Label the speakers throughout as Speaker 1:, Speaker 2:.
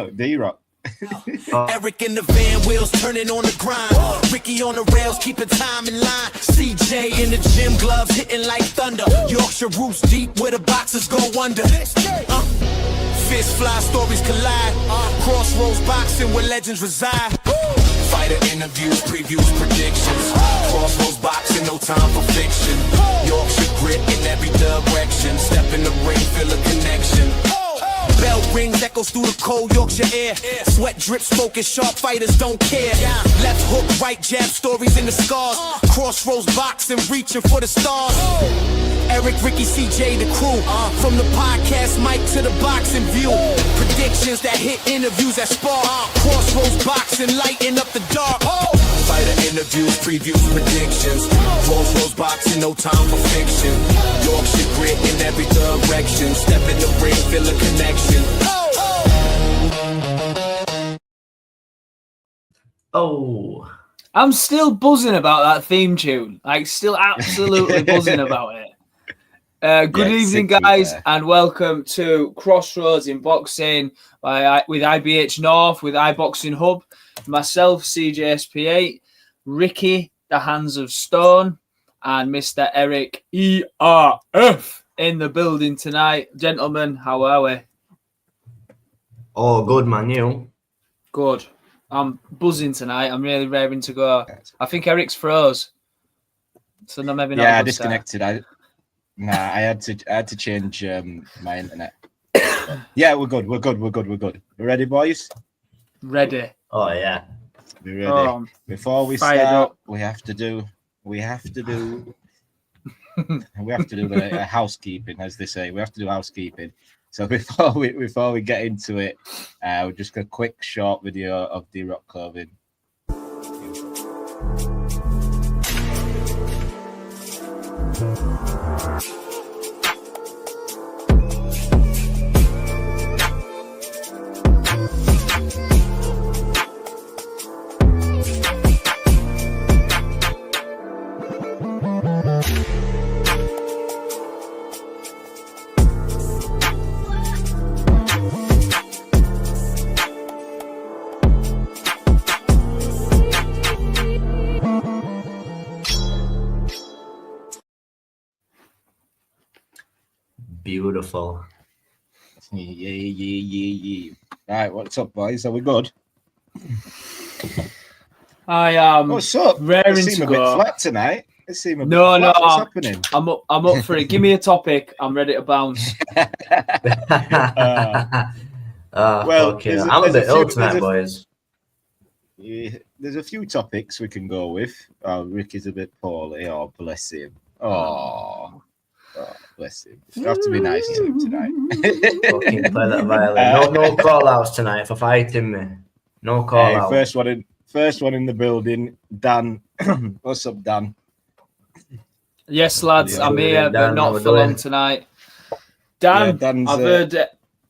Speaker 1: No, D-Rock.
Speaker 2: Eric in the van, wheels turning on the grind. Ricky on the rails, keeping time in line. CJ in the gym, gloves hitting like thunder. Yorkshire roots deep where the boxers go under. Fist fly, stories collide. Crossroads boxing where legends reside. Fighter interviews, previews, predictions. Crossroads boxing, no time for fiction. Yorkshire grit in every direction. Step in the ring, feel a connection. Bell rings, echoes through the cold Yorkshire air. Sweat drips, focus, sharp fighters don't care. Left hook, right jab, stories in the scars. Crossroads boxing, reaching for the stars. Eric, Ricky, CJ, the crew. From the podcast mic to the boxing view. Predictions that hit interviews that spark. Crossroads boxing, lighting up the dark. Fighter interviews, previews, predictions. Crossroads boxing, no time for fiction. Yorkshire grit in every direction. Step in the ring, feel a connection.
Speaker 3: Oh,
Speaker 4: I'm still buzzing about that theme tune. Like, still absolutely buzzing about it. Good evening, guys, and welcome to Crossroads in Boxing with IBH North, with iBoxing Hub, myself, CJSP8, Ricky, the Hands of Stone, and Mr. Eric ERF in the building tonight. Gentlemen, how are we?
Speaker 3: Oh, good, man, you?
Speaker 4: Good. I'm buzzing tonight. I'm really raring to go. I think Eric's froze. So no, maybe not.
Speaker 1: Yeah, I disconnected. I had to change my internet. Yeah, we're good. We're ready, boys?
Speaker 4: Ready.
Speaker 3: Oh yeah.
Speaker 1: We're ready. Before we start, we have to do the housekeeping, as they say. We have to do housekeeping. So before we get into it, we'll just a quick short video of D-Rock clothing.
Speaker 3: Beautiful.
Speaker 1: Yeah. Right, what's up, boys? Are we good?
Speaker 4: I am.
Speaker 1: What's up?
Speaker 4: Raring
Speaker 1: It seemed
Speaker 4: to
Speaker 1: a bit
Speaker 4: go.
Speaker 1: flat tonight. It seemed a bit
Speaker 4: No,
Speaker 1: flat. What's happening?
Speaker 4: I'm up for it. Give me a topic. I'm ready to bounce.
Speaker 1: Well,
Speaker 3: okay. I'm a bit ill tonight, boys.
Speaker 1: Yeah, there's a few topics we can go with. Ricky's a bit poorly. Oh, bless him. Oh, bless him. You have to be nice to him tonight.
Speaker 3: Fucking play that violin. No call outs tonight for fighting me. No call outs.
Speaker 1: First one in the building. Dan. What's up, Dan?
Speaker 4: Yes, lads, I'm here, but not for long tonight. Dan,
Speaker 1: Yeah,
Speaker 4: I've heard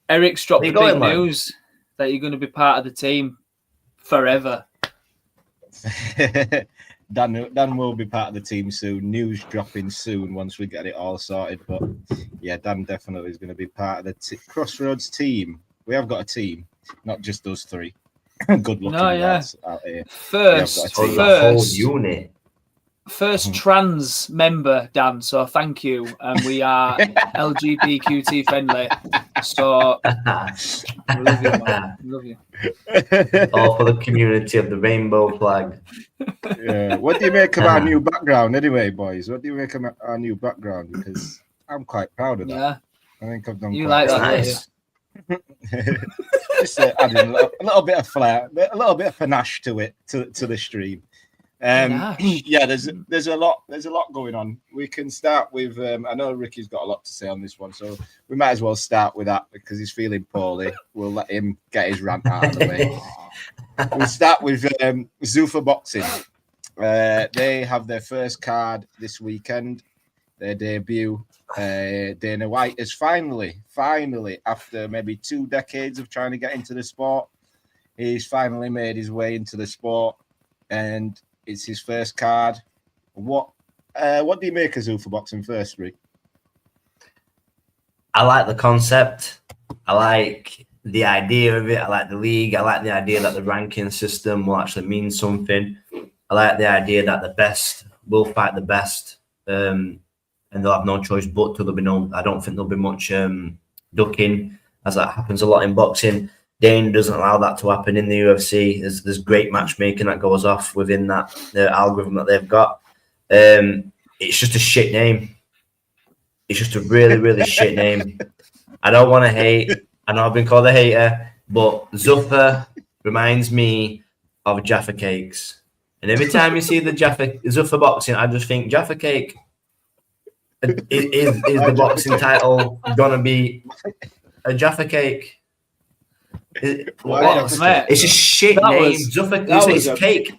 Speaker 4: Eric's dropped the
Speaker 3: Where you
Speaker 4: big
Speaker 3: going,
Speaker 4: news that you're going to be part of the team forever.
Speaker 1: Dan will be part of the team soon. News dropping soon once we get it all sorted. But yeah, Dan definitely is going to be part of the Crossroads team. We have got a team, not just us three. Good looking lads out here.
Speaker 4: First
Speaker 3: whole unit.
Speaker 4: First trans member, Dan. So thank you. And we are LGBTQT friendly. So love you, man. Love you.
Speaker 3: All for the community of the rainbow flag.
Speaker 1: Yeah. What do you make of our new background, anyway, boys? What do you make of our new background? Because I'm quite proud of that.
Speaker 4: Yeah.
Speaker 1: I think I've done.
Speaker 4: You
Speaker 1: quite
Speaker 4: like that,
Speaker 3: nice.
Speaker 1: Just adding a little bit of flair, a little bit of panache to it, to the stream. Yeah, there's a lot going on. We can start with I know Ricky's got a lot to say on this one, so we might as well start with that because he's feeling poorly. We'll let him get his rant out of the way. We'll start with Zuffa Boxing. They have their first card this weekend, their debut. Dana White has finally, after maybe 2 decades of trying to get into the sport, he's finally made his way into the sport, and it's his first card. What do you make of Zuffa Boxing first, Rick?
Speaker 3: I like the concept. I like the idea of it. I like the league. I like the idea that the ranking system will actually mean something. I like the idea that the best will fight the best, and they'll have no choice but to. There'll be no. I don't think there'll be much ducking, as that happens a lot in boxing. Dane doesn't allow that to happen in the UFC. There's great matchmaking that goes off within that algorithm that they've got. It's just a shit name. It's just a really, really shit name. I don't want to hate. I know I've been called a hater, but Zuffa reminds me of Jaffa Cakes. And every time you see the Zuffa Boxing, I just think Jaffa Cake is the boxing title gonna be a Jaffa Cake? It's a shit name. Zuffa, it's a cake.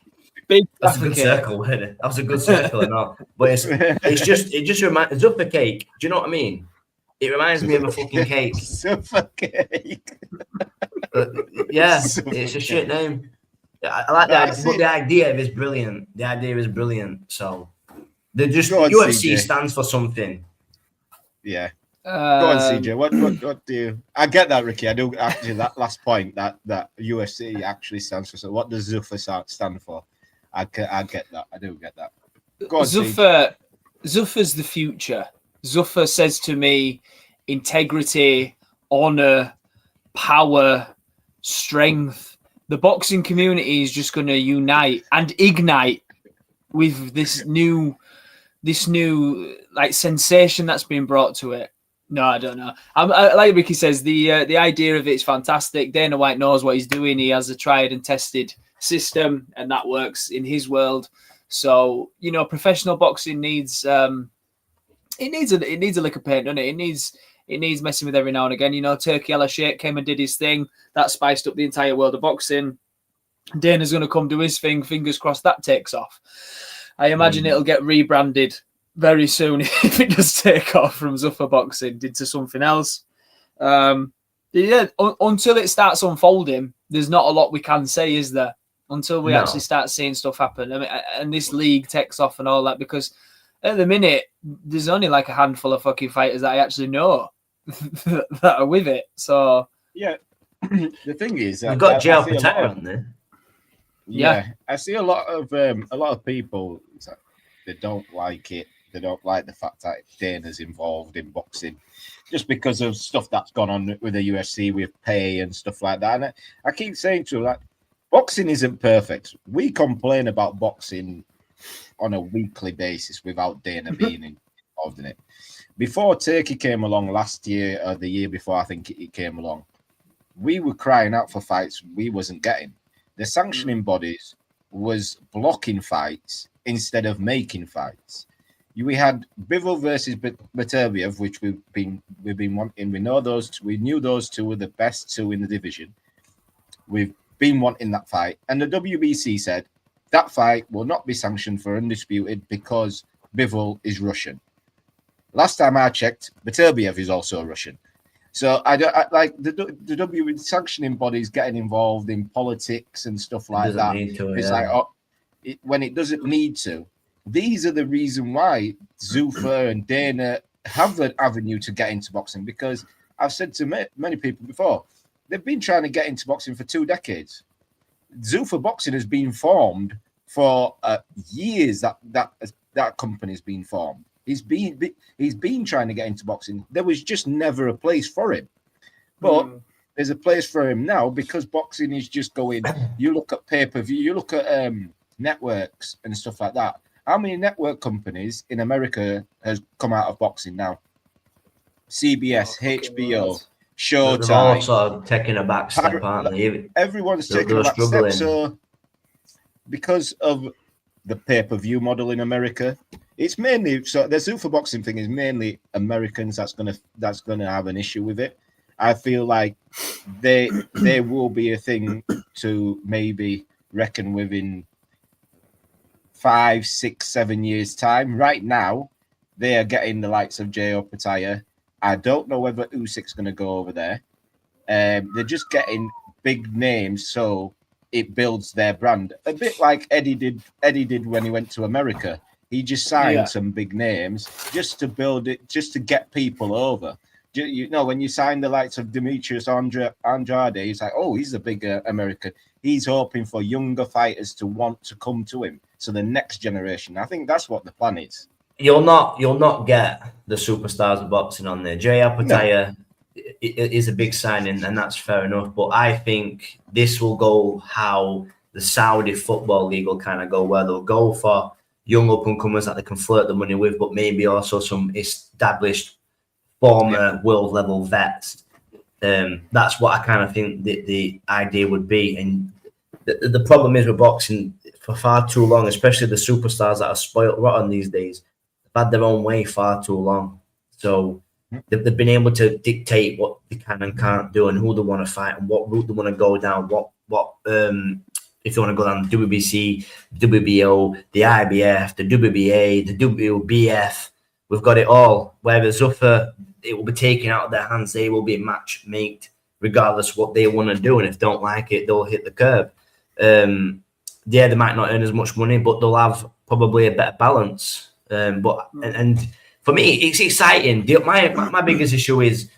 Speaker 4: Big
Speaker 3: That's a good circle, wasn't it? That was a good circle, and all. But it just reminds Zuffa Cake. Do you know what I mean? It reminds me of a fucking cake.
Speaker 1: Zuffa Cake.
Speaker 3: Yeah, it's a shit name. I like that, but the idea is brilliant. The idea is brilliant. So they just UFC stands for something.
Speaker 1: Yeah. Go on, CJ. What do you? I get that, Ricky. I do actually. That last point that UFC actually stands for. So what does Zuffa stand for? I get that. I do get that. Go on,
Speaker 4: Zuffa. Zuffa's the future. Zuffa says to me, integrity, honor, power, strength. The boxing community is just going to unite and ignite with this new like sensation that's been brought to it. No, I don't know. Like Ricky says, the idea of it is fantastic. Dana White knows what he's doing. He has a tried and tested system, and that works in his world. So professional boxing needs it needs a lick of paint, doesn't it? It needs messing with every now and again. Turkey Al-Sheikh came and did his thing. That spiced up the entire world of boxing. Dana's going to come do his thing. Fingers crossed that takes off. I imagine it'll get rebranded very soon if it does take off from Zuffa Boxing into something else. Until it starts unfolding, there's not a lot we can say, is there? Until we actually start seeing stuff happen. I mean, and this league takes off and all that, because at the minute, there's only like a handful of fucking fighters that I actually know that are with it. So
Speaker 1: yeah, the thing is,
Speaker 3: you've got Joe Patera on there.
Speaker 1: Yeah, I see a lot of people. They don't like it. They don't like the fact that Dana's involved in boxing, just because of stuff that's gone on with the UFC with pay and stuff like that. And I keep saying to them, like, boxing isn't perfect. We complain about boxing on a weekly basis without Dana being involved in it. Before Turkey came along last year or the year before, I think it came along, we were crying out for fights we wasn't getting. The sanctioning bodies was blocking fights instead of making fights. We had Bivol versus Beterbiev, which we've been wanting. We know those. We knew those two were the best two in the division. We've been wanting that fight, and the WBC said that fight will not be sanctioned for undisputed because Bivol is Russian. Last time I checked, Beterbiev is also Russian. So I like the WBC sanctioning bodies getting involved in politics and stuff like that. It's like when it doesn't need to. These are the reason why Zuffa and Dana have an avenue to get into boxing, because I've said to many people before, they've been trying to get into boxing for 2 decades. Zuffa Boxing has been formed for years. That company's been formed. He's been trying to get into boxing. There was just never a place for him, but there's a place for him now, because boxing is just going. You look at pay-per-view, you look at networks and stuff like that. How many network companies in America has come out of boxing now? CBS, HBO, Showtime.
Speaker 3: They're also taking a back step, aren't they?
Speaker 1: Everyone's taking a back step. So, because of the pay-per-view model in America, it's mainly so the Zuffa Boxing thing is mainly Americans that's gonna have an issue with it. I feel like there will be a thing to maybe reckon with in 5, 6, 7 years time. Right now, they are getting the likes of Joe Pataya. I don't know whether Usyk's going to go over there. They're just getting big names, so it builds their brand. A bit like Eddie did when he went to America. He just signed some big names just to build it, just to get people over. You know, when you sign the likes of Demetrius Andrade, it's like, oh, he's a big American. He's hoping for younger fighters to want to come to him. So the next generation, I think that's what the plan is.
Speaker 3: You'll not get the superstars of boxing on there. Jay Apataya is a big signing, and that's fair enough. But I think this will go how the Saudi Football League will kind of go, where they'll go for young up-and-comers that they can flirt the money with, but maybe also some established former world-level vets. That's what I kind of think the idea would be. And the problem is with boxing, for far too long, especially the superstars that are spoiled rotten these days, they've had their own way far too long. So they've been able to dictate what they can and can't do, and who they want to fight, and what route they want to go down, what if they want to go down the WBC, WBO, the IBF, the WBA, the WBF. We've got it all. Whereas Zuffa, it will be taken out of their hands. They will be match made regardless of what they want to do. And if they don't like it, they'll hit the curb. They might not earn as much money, but they'll have probably a better balance. And for me, it's exciting. My biggest issue is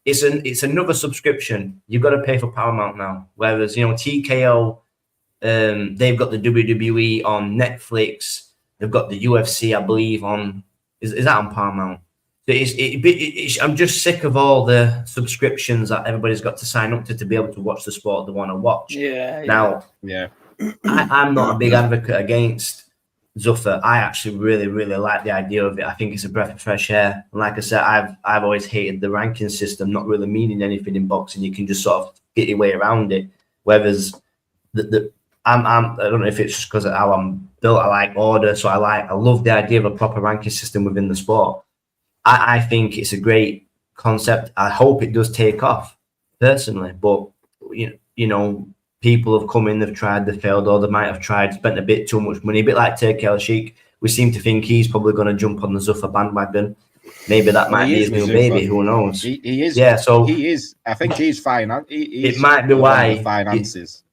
Speaker 3: it's another subscription. You've got to pay for Paramount now. Whereas, TKO, they've got the WWE on Netflix. They've got the UFC, I believe, on is that on Paramount? I'm just sick of all the subscriptions that everybody's got to sign up to be able to watch the sport they want to watch. Now, I'm not a big advocate against Zuffa. I actually really, really like the idea of it. I think it's a breath of fresh air. And like I said, I've always hated the ranking system, not really meaning anything in boxing. You can just sort of get your way around it. Whereas I don't know if it's just because of how I'm built. I like order, so I love the idea of a proper ranking system within the sport. I think it's a great concept. I hope it does take off, personally. But people have come in, they've tried, they've failed, or they might have tried, spent a bit too much money. A bit like Turki Al-Sheikh, we seem to think he's probably going to jump on the Zuffa bandwagon. Maybe that might be his new baby. Who knows?
Speaker 1: He is.
Speaker 3: Yeah. So
Speaker 1: he is. I think he's fine.
Speaker 3: It might be why
Speaker 1: finances.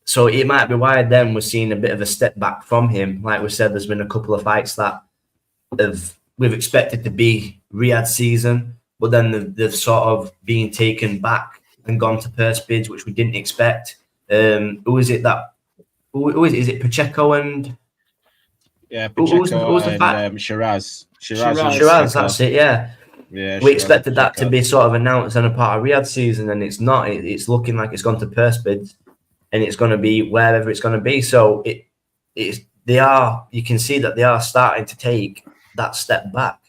Speaker 3: So it might be why then we're seeing a bit of a step back from him. Like we said, there's been a couple of fights that we've expected to be Riyadh season, but then they've sort of been taken back and gone to purse bids, which we didn't expect. Who is it that? Who is it? Is it Pacheco and?
Speaker 1: Yeah, Pacheco and Shiraz.
Speaker 3: Shiraz, that's it. Yeah. Yeah. We expected that to be sort of announced and a part of Riyadh season, and it's not. It's looking like it's gone to purse bids. And it's going to be wherever it's going to be. So you can see that they are starting to take that step back.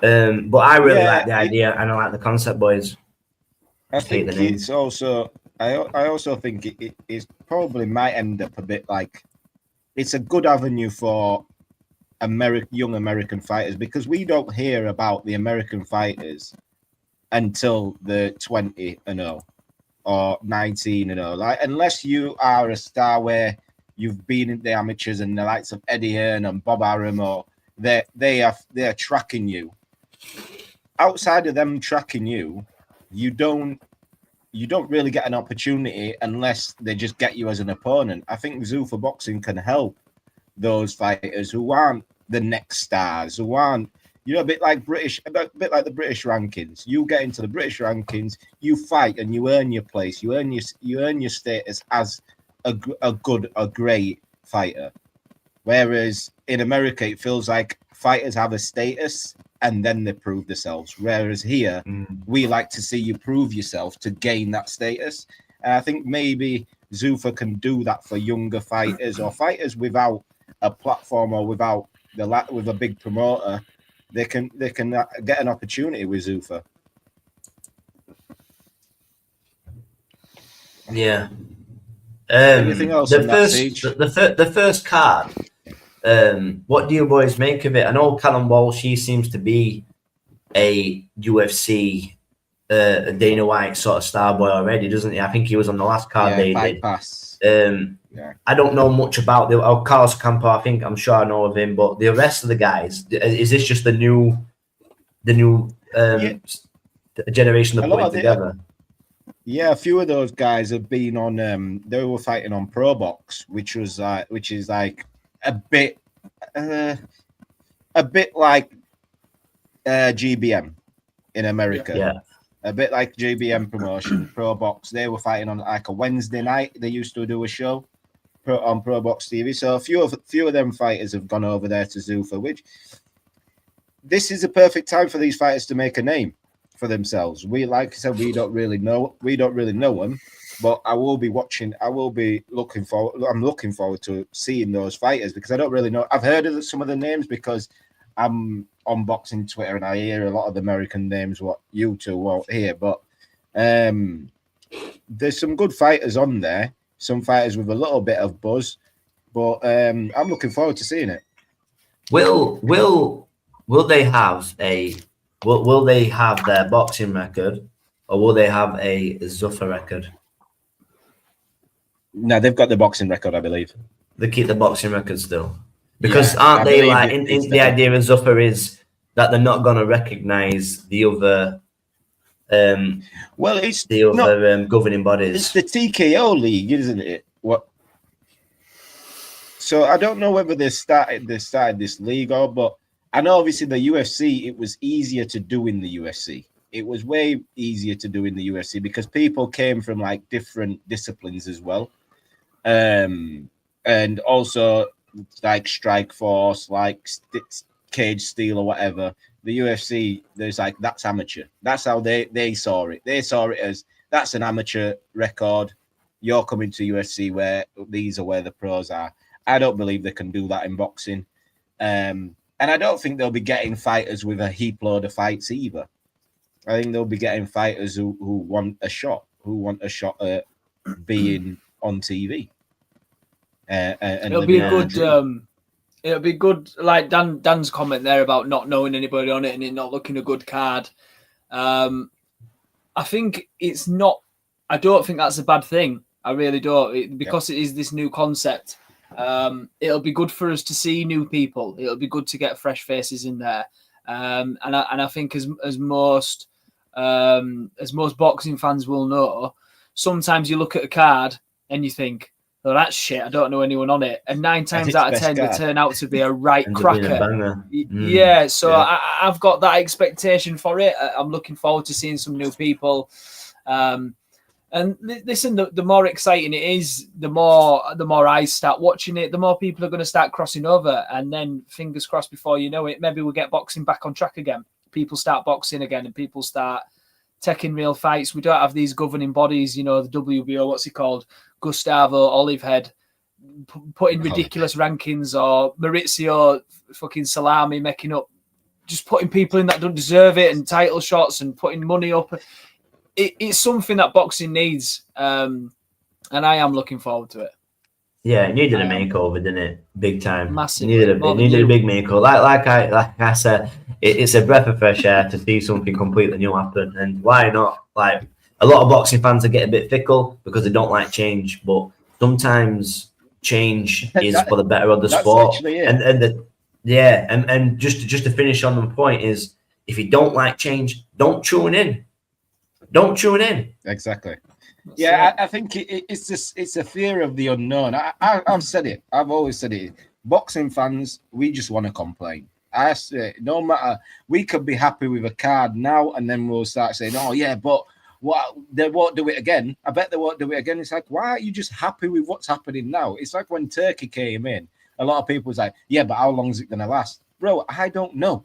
Speaker 3: But I really like the idea and I like the concept, boys.
Speaker 1: I think it's also, I also think it probably might end up a bit like it's a good avenue for young American fighters, because we don't hear about the American fighters until they're 20-0. Or 19-0, like unless you are a star where you've been in the amateurs and the likes of Eddie Hearn and Bob Arum, or they're tracking you. Outside of them tracking you, you don't really get an opportunity unless they just get you as an opponent. I think Zuffa Boxing can help those fighters who aren't the next stars, who aren't. A bit like the British rankings. You get into the British rankings, you fight, and you earn your place. You earn your status as a great fighter. Whereas in America, it feels like fighters have a status and then they prove themselves. Whereas here, we like to see you prove yourself to gain that status. And I think maybe Zuffa can do that for younger fighters or fighters without a platform or with a big promoter. They can get an opportunity with Zuffa.
Speaker 3: Yeah.
Speaker 1: Anything else?
Speaker 3: The first card. What do you boys make of it? I know Callum Walsh, he seems to be a UFC Dana White sort of star boy already, doesn't he? I think he was on the last card they did.
Speaker 1: Pass.
Speaker 3: I don't know much about Carlos Ocampo. I'm sure I know of him, but the rest of the guys, is this just the new generation they're putting together?
Speaker 1: Yeah, a few of those guys have been on. They were fighting on Pro Box, which is like a bit like GBM. in America.
Speaker 3: Yeah.
Speaker 1: A bit like GBM promotion, Pro Box. They were fighting on like a Wednesday night. They used to do a show on Pro Box TV. So a few of them fighters have gone over there to Zuffa, which this is a perfect time for these fighters to make a name for themselves. Like I said, we don't really know them, but I will be watching. I will be looking forward. I'm looking forward to seeing those fighters because I don't really know. I've heard of some of the names because I'm on boxing Twitter and I hear a lot of the American names what you two won't hear. But there's some good fighters on there. Some fighters with a little bit of buzz, but I'm looking forward to seeing it.
Speaker 3: Will they have will they have their boxing record, or will they have a Zuffa record?
Speaker 1: No, they've got the boxing record, I believe.
Speaker 3: They keep the boxing record still, because aren't they like in the idea of Zuffa is that they're not going to recognize the other.
Speaker 1: Well, it's
Speaker 3: the other governing bodies.
Speaker 1: It's the TKO league, isn't it? What? So I don't know whether they started this league or, but I know obviously the UFC. It was easier to do in the UFC. It was way easier to do in the UFC because people came from like different disciplines as well, and also like Strike Force, like Cage Steel or whatever. The UFC, there's like that's amateur. That's how they saw it. They saw it as that's an amateur record. You're coming to UFC where these are where the pros are. I don't believe they can do that in boxing, and I don't think they'll be getting fighters with a heap load of fights either. I think they'll be getting fighters who want a shot, at being on TV. And
Speaker 4: it'll be a good. It'll be good, like Dan's comment there about not knowing anybody on it and it not looking a good card. I think it's not. I don't think that's a bad thing. I really don't, because it is this new concept. It'll be good for us to see new people. It'll be good to get fresh faces in there. And I think as most boxing fans will know, sometimes you look at a card and you think, oh, that's shit. I don't know anyone on it. And 9 times out of 10, they turn out to be a right cracker. Yeah, so yeah. I've got that expectation for it. I'm looking forward to seeing some new people. And listen, the more exciting it is, the more eyes start watching it, the more people are going to start crossing over. And then, fingers crossed, before you know it, maybe we'll get boxing back on track again. People start boxing again and people start taking real fights. We don't have these governing bodies, the WBO, what's it called? Gustavo Olivehead putting ridiculous rankings, or Maurizio fucking Salami making up, just putting people in that don't deserve it, and title shots and putting money up. It's something that boxing needs, and I am looking forward to it.
Speaker 3: Yeah, it needed a makeover, didn't it? Big time.
Speaker 4: Massive.
Speaker 3: It needed a big makeover. Like I said, it's a breath of fresh air to see something completely new happen. And why not? Like, a lot of boxing fans are getting a bit fickle because they don't like change, but sometimes change is for the better of the sport. And just to finish on the point is, if you don't like change, don't tune in. Don't tune in.
Speaker 1: Exactly. Yeah, I think it's a fear of the unknown. I've said it. I've always said it. Boxing fans, we just want to complain. I say, no matter, we could be happy with a card now, and then we'll start saying, oh yeah, but they won't do it again. I bet they won't do it again. It's like, why are you just happy with what's happening now? It's like when Turkey came in, a lot of people was like, yeah, but how long is it going to last? Bro, I don't know.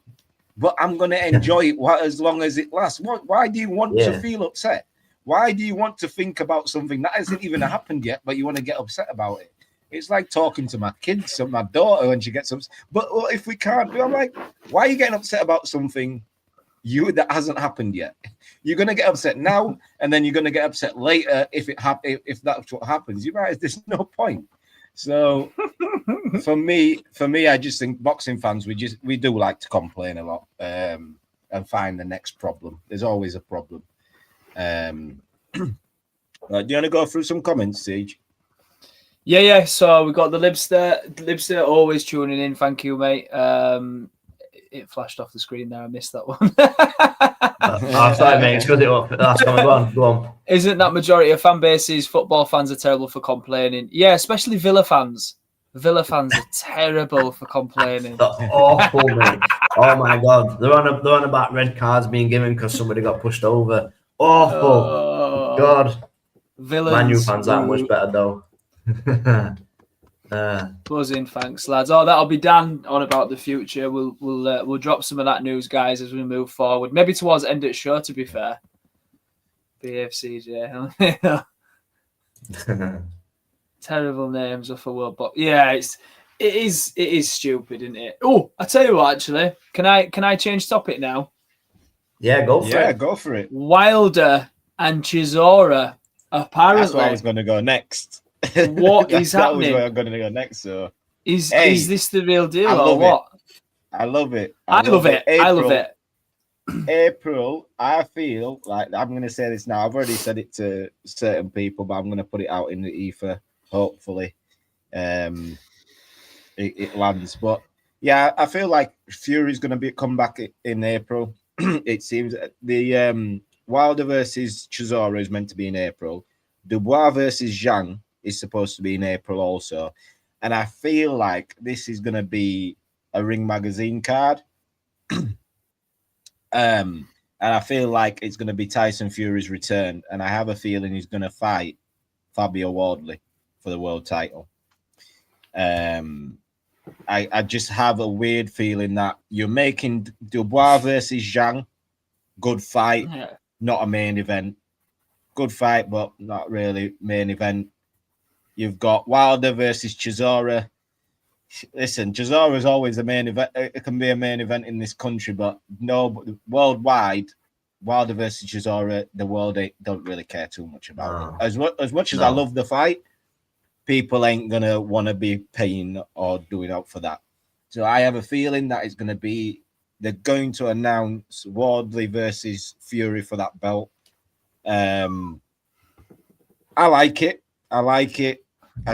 Speaker 1: But I'm going to enjoy it as long as it lasts. Why do you want to feel upset? Why do you want to think about something that hasn't even happened yet, but you want to get upset about it? It's like talking to my kids, my daughter, when she gets upset. But if we can't, I'm like, why are you getting upset about something that hasn't happened yet? You're going to get upset now, and then you're going to get upset later if that's what happens. You realize there's no point. So for me, I just think boxing fans, we do like to complain a lot and find the next problem. There's always a problem. Do you want to go through some comments, Siege?
Speaker 4: Yeah. So we got the Libster always tuning in. Thank you, mate. It flashed off the screen there. I missed that one.
Speaker 3: Sorry, mate. It's good. Go on.
Speaker 4: Isn't that majority of fan bases, football fans are terrible for complaining? Yeah, especially Villa fans. Villa fans are terrible for complaining.
Speaker 3: They're awful, mate. Oh my god, they're on about red cards being given because somebody got pushed over. Awful. God. Man U fans aren't much better though.
Speaker 4: Buzzing, thanks, lads. Oh, that'll be Dan on about the future. We'll drop some of that news, guys, as we move forward. Maybe towards the end of the show, to be fair. BFCJ. Terrible names off a world, but yeah, it is stupid, isn't it? Oh, I tell you what, actually, can I change topic now?
Speaker 3: Yeah, go for it.
Speaker 1: Yeah, go for it.
Speaker 4: Wilder and Chisora, apparently.
Speaker 1: That's where I was going to go next.
Speaker 4: What is happening?
Speaker 1: That was where I'm going to go next. So,
Speaker 4: is this the real deal or what?
Speaker 1: I love it.
Speaker 4: I love it. I love it.
Speaker 1: April, I feel like I'm going to say this now. I've already said it to certain people, but I'm going to put it out in the ether. Hopefully, it lands. But yeah, I feel like Fury's going to come back in April. It seems the Wilder versus Chisora is meant to be in April. Dubois versus Zhang is supposed to be in April also, and I feel like this is going to be a Ring Magazine card. And I feel like it's going to be Tyson Fury's return, and I have a feeling he's going to fight Fabio Wardley for the world title. I just have a weird feeling that you're making Dubois versus Zhang, good fight, not a main event. Good fight, but not really main event. You've got Wilder versus Chisora. Listen, Chisora is always a main event. It can be a main event in this country, but no, worldwide, Wilder versus Chisora, the world don't really care too much about it. As much as I love the fight, people ain't gonna want to be paying or doing out for that. So I have a feeling that it's gonna be they're going to announce Wardley versus Fury for that belt. I like it. I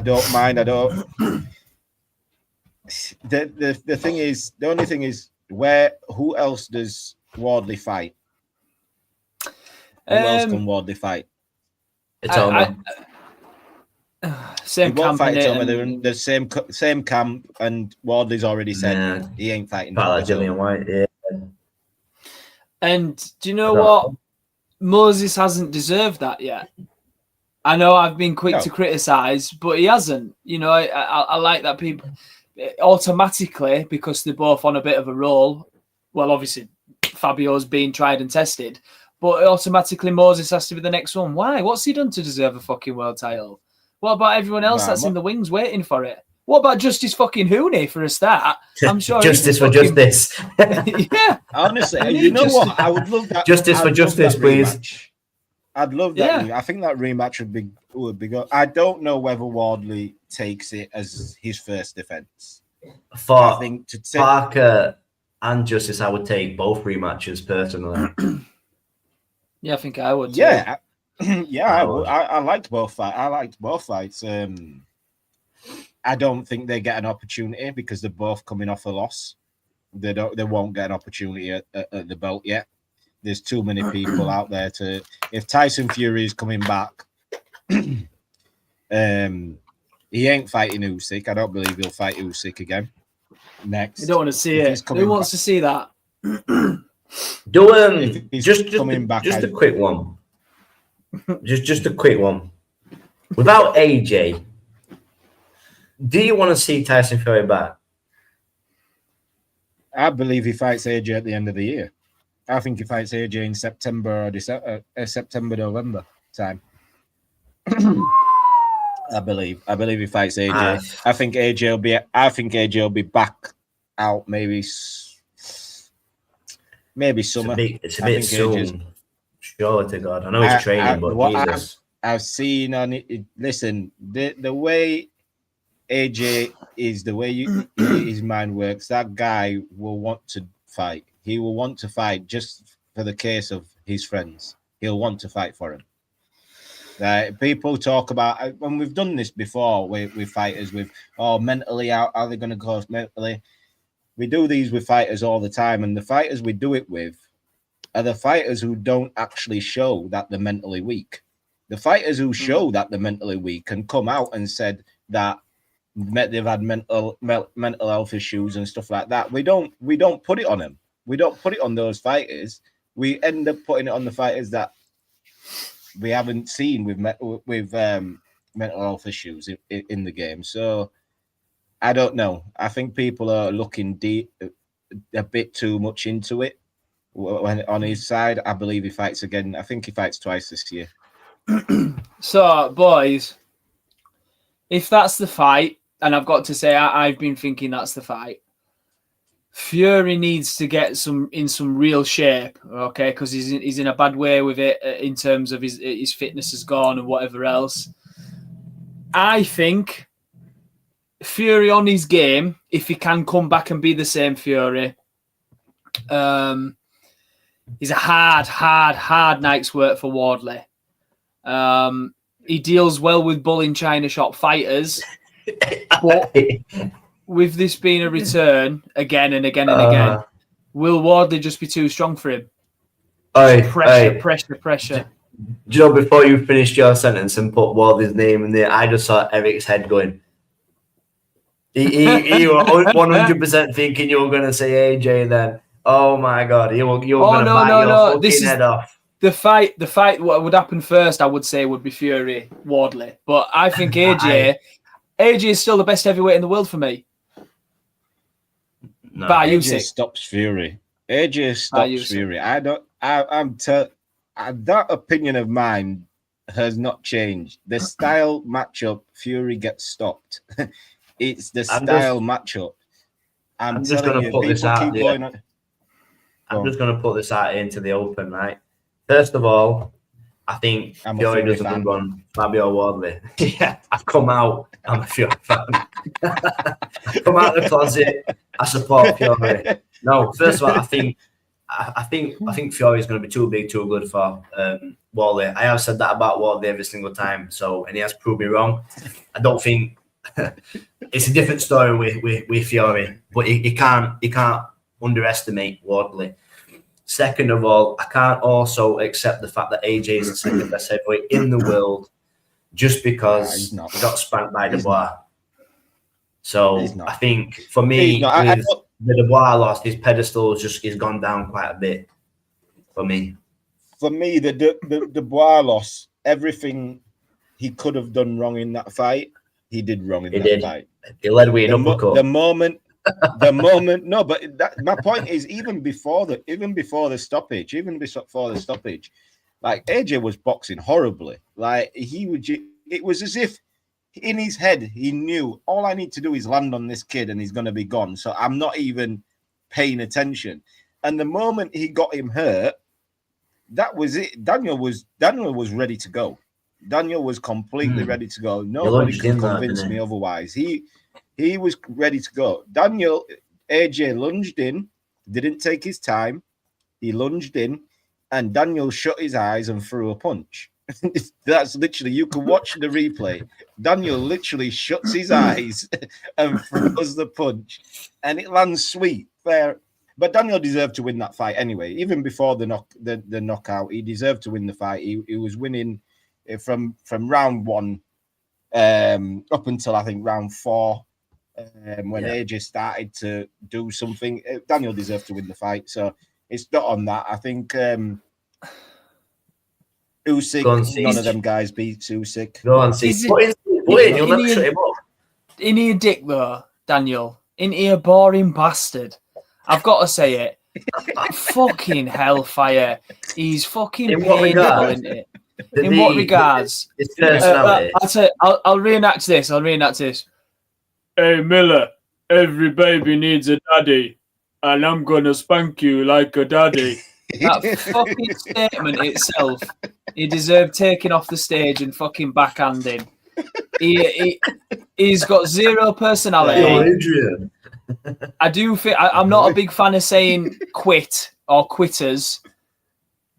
Speaker 1: don't mind. The thing is, the only thing is, who else does Wardley fight? Who else can Wardley fight?
Speaker 3: Itoma.
Speaker 4: Same camp.
Speaker 1: They're in the same camp, and Wardley's already said he ain't fighting.
Speaker 3: Gillian White, yeah.
Speaker 4: And do you know what? Moses hasn't deserved that yet. I know I've been quick to criticize, but he hasn't. You know, I like that people automatically, because they're both on a bit of a roll. Well, obviously, Fabio's been tried and tested, but automatically Moses has to be the next one. Why? What's he done to deserve a fucking world title? What about everyone else that's in the wings waiting for it? What about Justice fucking Hooney for a start? I'm sure
Speaker 3: justice for justice.
Speaker 4: Yeah,
Speaker 1: honestly, you know what? I would love that.
Speaker 3: Justice for justice, please.
Speaker 1: I'd love that. Yeah. I think that rematch would be good. I don't know whether Wardley takes it as his first defense.
Speaker 3: I think Parker and Justice, I would take both rematches personally.
Speaker 4: Yeah, I think I would. Too.
Speaker 1: Yeah, yeah, I liked both fights. I don't think they get an opportunity because they're both coming off a loss. They won't get an opportunity at the belt yet. There's too many people out there to. If Tyson Fury is coming back, he ain't fighting Usyk. I don't believe he'll fight Usyk again. Next,
Speaker 4: you don't want to see it. Who wants to see that?
Speaker 3: Just a quick one. Just a quick one. Without AJ, do you want to see Tyson Fury back?
Speaker 1: I believe he fights AJ at the end of the year. I think he fights AJ in September or December, November time. I believe he fights AJ. I think AJ will be back out maybe summer.
Speaker 3: It's a bit soon. Sure to God. I know he's training, but Jesus.
Speaker 1: I've seen on it. Listen, the way AJ is, the way his mind works, that guy will want to fight. He will want to fight just for the case of his friends. He'll want to fight for him. People talk about, and we've done this before with fighters, mentally, how are they going to go mentally? We do these with fighters all the time, and the fighters we do it with are the fighters who don't actually show that they're mentally weak. The fighters who show that they're mentally weak and come out and said that they've had mental health issues and stuff like that. We don't put it on them. We don't put it on those fighters. We end up putting it on the fighters that we haven't seen with mental health issues in the game. So I don't know. I think people are looking deep, a bit too much into it. When on his side, I believe he fights again. I think he fights twice this year.
Speaker 4: So, boys, if that's the fight, and I've got to say, I've been thinking that's the fight. Fury needs to get in some real shape, okay? Because he's in a bad way with it in terms of his fitness has gone and whatever else. I think Fury on his game, if he can come back and be the same Fury, he's a hard night's work for Wardley. He deals well with bull in China shop fighters, but with this being a return again and again and again, will Wardley just be too strong for him? Pressure.
Speaker 3: Do you know, before you finished your sentence and put Wardley's name in there, I just saw Eric's head going. He were 100% thinking you were going to say AJ then. Oh my God, you were going to bite your fucking head off.
Speaker 4: The fight, what would happen first, I would say, would be Fury, Wardley. But I think AJ is still the best heavyweight in the world for me.
Speaker 3: No,
Speaker 1: AJ stops Fury. AJ stops Fury. That opinion of mine has not changed. The style matchup, Fury gets stopped. It's the style matchup.
Speaker 3: I'm just going to put this out there. I'm just going to put this out into the open, right? First of all, I think Fury doesn't win on Fabio Wardley. Yeah, I've come out. I'm a Fury fan. Come out of the closet. I support Fury. No, first of all, I think Fury is going to be too big, too good for Wardley. I have said that about Wardley every single time. And he has proved me wrong. I don't think it's a different story with Fury, but he can't underestimate Wardley. Second of all, I can't also accept the fact that AJ is the second best heavyweight in the world just because he got spanked by Dubois. So I think for me, the Dubois loss, his pedestal is gone down quite a bit for me.
Speaker 1: For me, the Dubois loss, everything he could have done wrong in that fight, he did wrong in that fight.
Speaker 3: He led with an uppercut.
Speaker 1: No, but my point is, even before the stoppage, like AJ was boxing horribly. Like it was as if in his head he knew all I need to do is land on this kid and he's going to be gone. So I'm not even paying attention. And the moment he got him hurt, that was it. Daniel was ready to go. Daniel was completely ready to go. Nobody can convince me otherwise. He was ready to go. AJ lunged in, didn't take his time. He lunged in, and Daniel shut his eyes and threw a punch. That's literally, you can watch the replay. Daniel literally shuts his eyes and throws the punch, and it lands sweet, fair. But Daniel deserved to win that fight anyway. Even before the knockout, he deserved to win the fight. He was winning from round one up until I think round four. When AJ started to do something, Daniel deserved to win the fight. So it's not on that. I think Usyk, none of them guys beats Usyk.
Speaker 3: Go on, see. You'll never shut him up.
Speaker 4: Isn't he a dick though, Daniel? Isn't he a boring bastard? I've got to say it. Fucking hellfire. He's fucking painful, isn't it? In what regards?
Speaker 3: His personality.
Speaker 4: I'll reenact this. Hey, Miller, every baby needs a daddy, and I'm going to spank you like a daddy. That fucking statement itself, he deserved taking off the stage and fucking backhanding. He's got zero personality.
Speaker 3: Yo, Adrian.
Speaker 4: I do think I'm not a big fan of saying quit or quitters,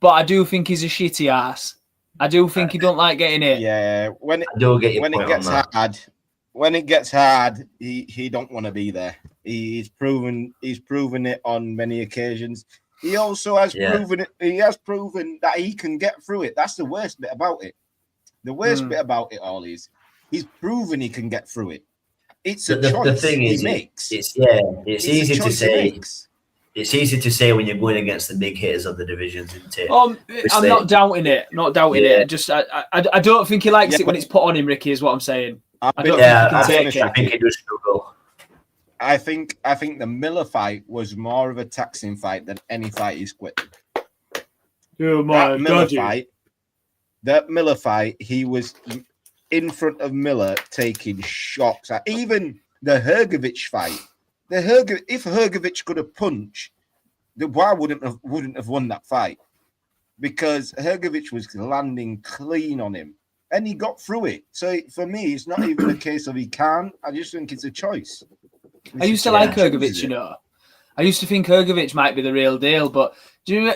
Speaker 4: but I do think he's a shitty ass. I do think he don't like getting it.
Speaker 1: Yeah, when it gets hard, he don't want to be there. He's proven it on many occasions. He also has proven it. He has proven that he can get through it. That's the worst bit about it. The worst bit about it all is he's proven he can get through it. it's a choice
Speaker 3: the thing
Speaker 1: he
Speaker 3: is,
Speaker 1: makes.
Speaker 3: It's easy to say. It's easy to say when you're going against the big hitters of the divisions, isn't it?
Speaker 4: I'm not doubting it. Not doubting it. Just I don't think he likes it when it's put on him, Ricky, is what I'm saying. I don't think he can take it.
Speaker 3: I think he does struggle.
Speaker 1: I think the Miller fight was more of a taxing fight than any fight he's quit.
Speaker 4: Oh my
Speaker 1: That Miller fight, he was in front of Miller taking shots. Even the Hrgovic fight. If Hrgovic could have punched, why wouldn't have won that fight? Because Hrgovic was landing clean on him, and he got through it. So for me, it's not even a case of he can't. I just think it's a choice.
Speaker 4: I used to like Hrgovic, you know. I used to think Hrgovic might be the real deal, but do you know,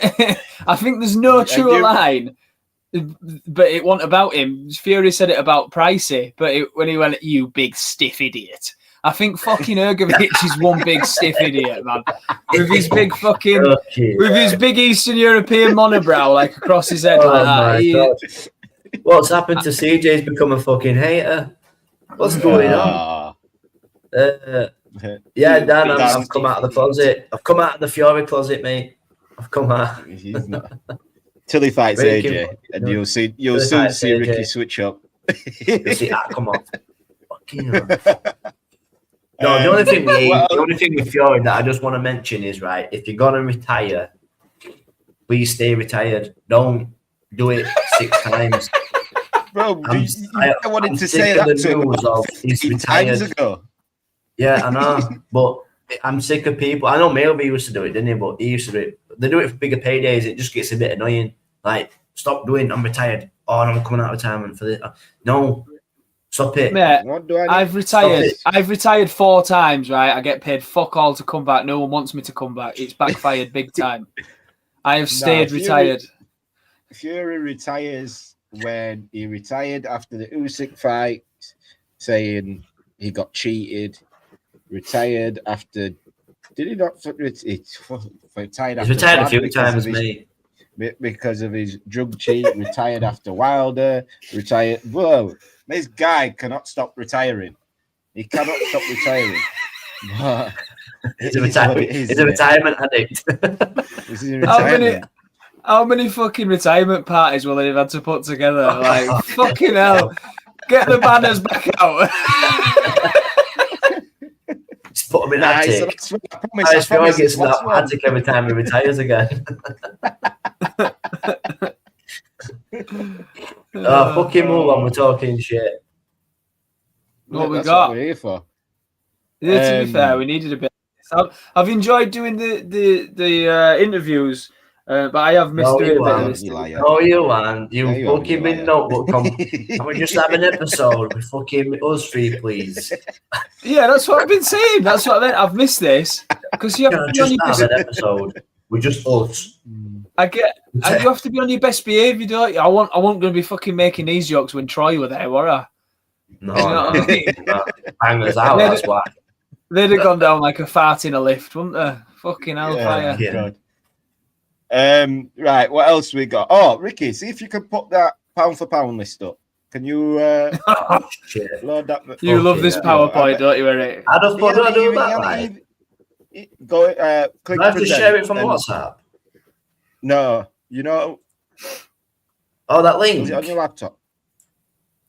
Speaker 4: I think there's no true line. But it wasn't about him. Fury said it about Pricey, but when he went, "You big stiff idiot." I think fucking Hrgovic is one big stiff idiot, man. With his big fucking, with his big Eastern European monobrow, like across his head like that.
Speaker 3: What's happened to CJ? He's become a fucking hater. What's going on? Yeah, Dan, I've come out of the closet. I've come out of the Fury closet, mate. I've come out.
Speaker 1: He's not. Till he fights AJ, and you'll soon see Ricky switch up.
Speaker 3: You'll see that come off. Fucking hell. No, the only thing with Fury that I just want to mention is, right, if you're gonna retire, please stay retired. Don't do it 6 times.
Speaker 1: Bro, I wanted to say that to him
Speaker 3: he's retired.
Speaker 1: Ago.
Speaker 3: Yeah, I know, but I'm sick of people. I know Mailby used to do it, didn't he? But he used to do it. They do it for bigger paydays. It just gets a bit annoying. Like, stop doing. I'm retired. Oh, and I'm coming out of retirement for this. No. Stop it.
Speaker 4: Mate, I've retired. I've retired 4 times, right? I get paid fuck all to come back. No one wants me to come back. It's backfired big time. I have stayed retired.
Speaker 1: Fury retires when he retired after the Usyk fight, saying he got cheated. Retired after... Did he not... Retired after...
Speaker 3: He's retired a few times, mate.
Speaker 1: Because of his drug cheat. Retired after Wilder. Retired... Whoa. This guy cannot stop retiring. He cannot stop retiring.
Speaker 3: He's a retirement addict.
Speaker 1: This is a retirement.
Speaker 4: How many fucking retirement parties will they have had to put together? Like, fucking hell. Get the banners back out.
Speaker 3: Just put them in attic. I feel like it's not attic every time he retires again. Fucking move on. We're talking shit.
Speaker 4: What we got?
Speaker 1: What we're here for.
Speaker 4: Yeah, to be fair, we needed a bit. I've enjoyed doing the interviews, but I have missed doing a bit of this.
Speaker 3: No, you aren't. You fucking been notebook. Can we just have an episode with fucking us 3, please?
Speaker 4: Yeah, that's what I've been saying. That's what I meant. I've missed this because you have
Speaker 3: just have an episode. We're just us.
Speaker 4: I get. You have to be on your best behaviour, don't you? I wasn't going to be fucking making these jokes when Troy were there, were I?
Speaker 3: No, you know what I mean? Bangers out. That's why.
Speaker 4: They'd have gone down like a fart in a lift, wouldn't they? Fucking hellfire.
Speaker 1: Yeah. Right, what else we got? Oh, Ricky, see if you can put that pound for pound list up. Can you load that?
Speaker 4: You love this PowerPoint, don't you, Eric?
Speaker 3: I just thought I'd do that, like.
Speaker 1: Go, click
Speaker 3: I have to share it from WhatsApp.
Speaker 1: No, you know.
Speaker 3: Oh, that link.
Speaker 1: Is it on your laptop?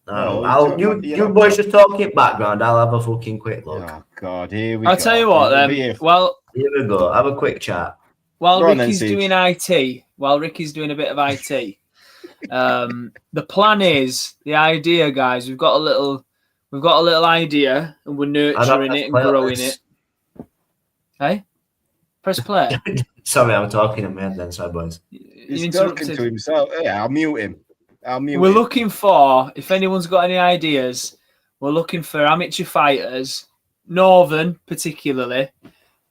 Speaker 3: No, you boys just talk in background. I'll have a fucking quick look.
Speaker 1: Oh God, here we go.
Speaker 4: I'll tell you what then. Well,
Speaker 3: here we go. Have a quick chat.
Speaker 4: While Ricky's doing IT, while Ricky's doing a bit of IT, the plan is the idea, guys. We've got a little idea, and we're nurturing it and growing it. Hey, press play.
Speaker 3: Sorry, I'm talking to me then. Sorry, boys.
Speaker 1: He's talking to himself. Yeah, I'll mute him.
Speaker 4: We're looking for, if anyone's got any ideas, we're looking for amateur fighters, Northern particularly,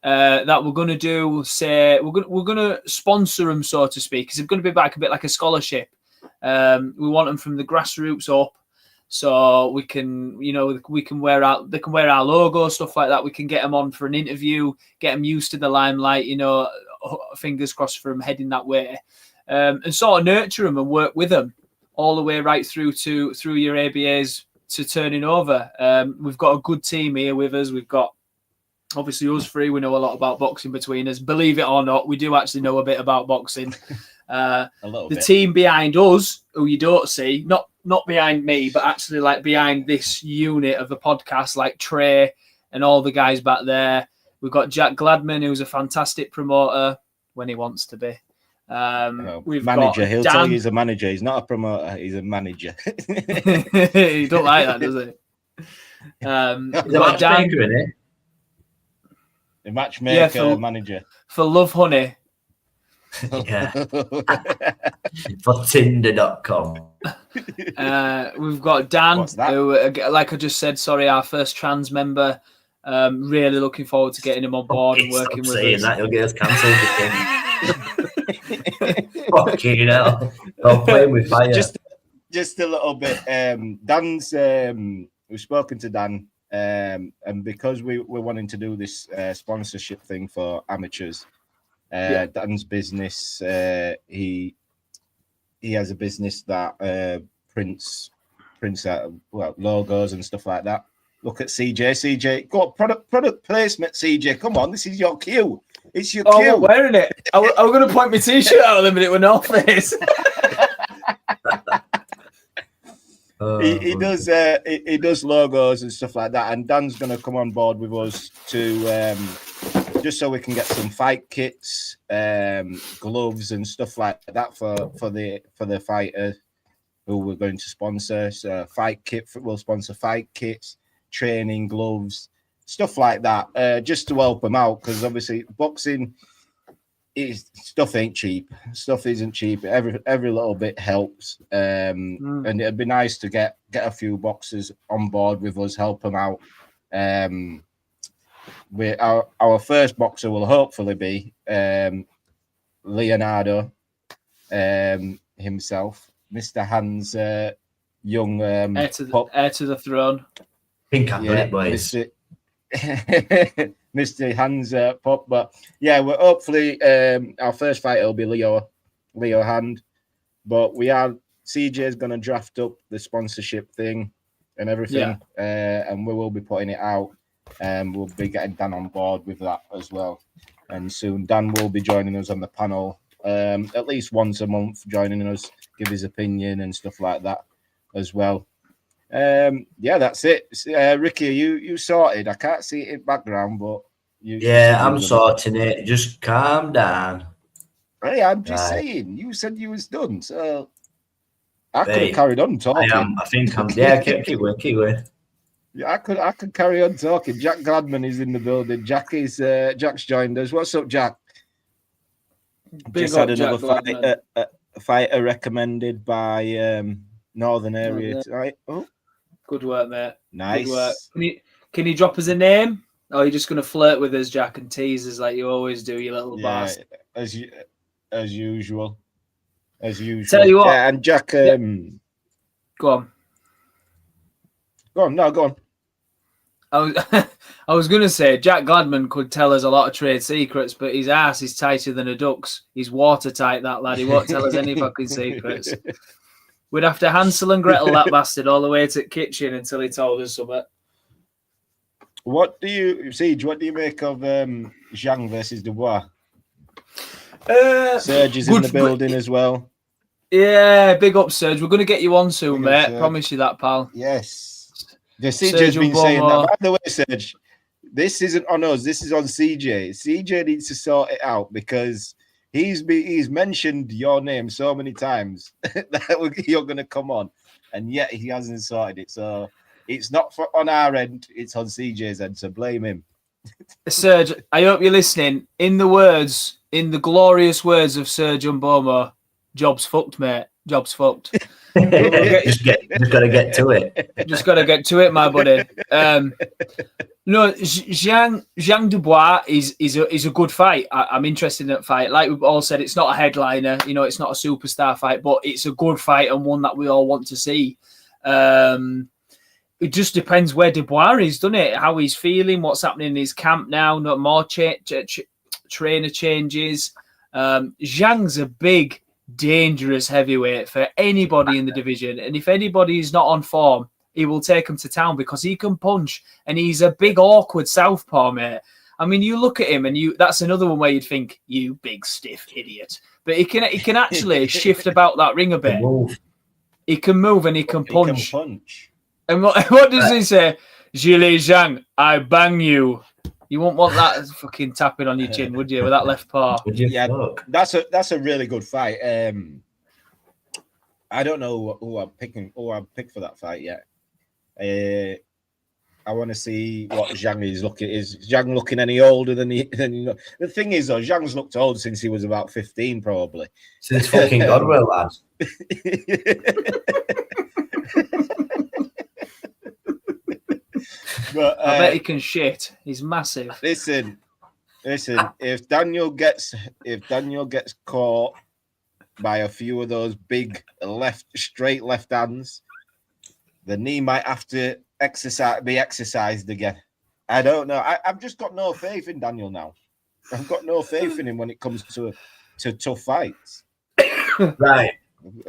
Speaker 4: that we're going to do, say, we're going to sponsor them, so to speak, because it's going to be back a bit like a scholarship. We want them from the grassroots up, so we can, they can wear our logo, stuff like that. We can get them on for an interview, get them used to the limelight, fingers crossed for them heading that way, and sort of nurture them and work with them all the way right through your ABAs to turning over. We've got a good team here with us. We've got obviously us three. We know a lot about boxing between us. Believe it or not, we do actually know a bit about boxing. The team behind us, who you don't see, not behind me, but actually like behind this unit of the podcast, like Trey and all the guys back there. We've got Jack Gladman, who's a fantastic promoter when he wants to be. We've
Speaker 1: manager.
Speaker 4: got
Speaker 1: He'll
Speaker 4: Dan.
Speaker 1: tell you he's a manager. He's not a promoter. He's a manager.
Speaker 4: He don't like that, does he?
Speaker 3: He's a matchmaker, isn't he?
Speaker 1: The matchmaker, manager
Speaker 4: for Love Honey.
Speaker 3: Yeah. For Tinder.com.
Speaker 4: We've got Dan, who, like I just said, our first trans member. Really looking forward to getting him on board and working with us.
Speaker 3: That, he'll get us cancelled. Fucking hell. I'll play with fire.
Speaker 1: Just a little bit. Dan's, we've spoken to Dan, and because we're wanting to do this sponsorship thing for amateurs, Dan's business, he has a business that prints out logos and stuff like that. Look at CJ. Go on, product placement, CJ. Come on, this is your cue. It's your cue.
Speaker 4: I'm wearing it. I was going to point my t-shirt out of them, but it went off face.
Speaker 1: He does logos and stuff like that, and Dan's going to come on board with us to just so we can get some fight kits, gloves and stuff like that for the fighter who we're going to sponsor. So we'll sponsor fight kits, training gloves, stuff like that, just to help them out, because obviously boxing stuff ain't cheap. Stuff isn't cheap. Every little bit helps, and it'd be nice to get a few boxers on board with us, help them out. Our first boxer will hopefully be Leonardo himself, Mr. Hans, young
Speaker 4: heir to the throne.
Speaker 3: Pink and it, boys.
Speaker 1: Mr. Hans Pop, but yeah, we're hopefully our first fight will be Leo Hand, but CJ's going to draft up the sponsorship thing and everything, and we will be putting it out, and we'll be getting Dan on board with that as well. And soon Dan will be joining us on the panel, at least once a month, joining us, give his opinion and stuff like that as well. That's it. Ricky, you sorted? I can't see it in background, but
Speaker 3: I'm sorting it. Just calm down.
Speaker 1: Hey, I'm just saying. You said you was done, so I could have carried on talking.
Speaker 3: I think I'm. Yeah, keep going.
Speaker 1: Yeah, I could carry on talking. Jack Gladman is in the building. Jack's joined us. What's up, Jack? Just had another fighter recommended by Northern area tonight. Oh.
Speaker 4: Good work, mate.
Speaker 1: Nice.
Speaker 4: Good work. Can you drop us a name? Or are you just going to flirt with us, Jack, and tease us like you always do, you little bastard?
Speaker 1: As usual.
Speaker 4: Tell you what.
Speaker 1: Yeah, and Jack...
Speaker 4: Go on.
Speaker 1: Go on.
Speaker 4: I was going to say, Jack Gladman could tell us a lot of trade secrets, but his ass is tighter than a duck's. He's watertight, that lad. He won't tell us any fucking secrets. We'd have to Hansel and Gretel that bastard all the way to the kitchen until he told us something.
Speaker 1: What do you make of Zhang versus Dubois? Serge is in the building as well.
Speaker 4: Yeah, big up, Serge. We're going to get you on soon, mate. Serge. Promise you that, pal.
Speaker 1: Yes. CJ's been saying that. By the way, Serge, this isn't on us. This is on CJ. CJ needs to sort it out because he's mentioned your name so many times that you're going to come on, and yet he hasn't sorted it. So it's not on our end; it's on CJ's end. So blame him.
Speaker 4: Serge, I hope you're listening. In the glorious words of Serge Umbomo, job's fucked, mate. Job's fucked.
Speaker 3: Just got to get to it.
Speaker 4: Just got to get to it, my buddy. No, Zhang Dubois is a good fight. I'm interested in that fight. Like we've all said, it's not a headliner. It's not a superstar fight, but it's a good fight and one that we all want to see. It just depends where Dubois is, doesn't it? How he's feeling, what's happening in his camp now. Not more trainer changes. Zhang's a big, dangerous heavyweight for anybody in the division, and if anybody is not on form, he will take him to town because he can punch and he's a big, awkward southpaw, mate. I mean, you look at him and that's another one where you'd think, you big, stiff idiot. But he can actually shift about that ring a bit. He can move and he can punch. And what does he say? Zhili Zhang, I bang you. You won't want that fucking tapping on your chin, would you, with that left paw?
Speaker 1: Yeah, that's a really good fight. I don't know who I've picked for that fight yet. I want to see what Zhang is looking. Is Zhang looking any older than he? The thing is, though, Zhang's looked old since he was about 15, probably.
Speaker 3: Since fucking Godwell, lads.
Speaker 1: But,
Speaker 4: I bet he can shit. He's massive.
Speaker 1: Listen. If Daniel gets caught by a few of those big straight left hands, the knee might have to be exercised again. I don't know. I've just got no faith in Daniel now. I've got no faith in him when it comes to tough fights.
Speaker 3: Right,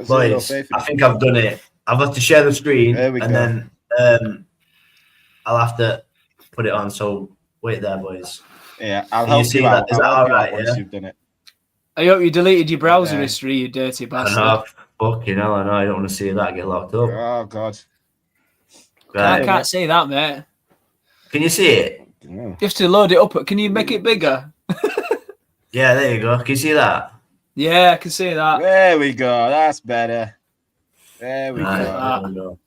Speaker 3: boys. I think I've done it. I've got to share the screen, then I'll have to put it on. So wait there, boys.
Speaker 1: Yeah, I'll help you out.
Speaker 3: Is that all right?
Speaker 1: Once you've done it.
Speaker 4: I hope you deleted your browser history, you dirty bastard.
Speaker 3: I know. Fucking hell, I know. I don't want to see that get locked up.
Speaker 1: Oh, God.
Speaker 3: Right.
Speaker 4: I can't see that, mate.
Speaker 3: Can you see it?
Speaker 4: You have to load it up. Can you make it bigger?
Speaker 3: Yeah, there you go. Can you see that?
Speaker 4: Yeah, I can see that.
Speaker 1: There we go. That's better. There we go.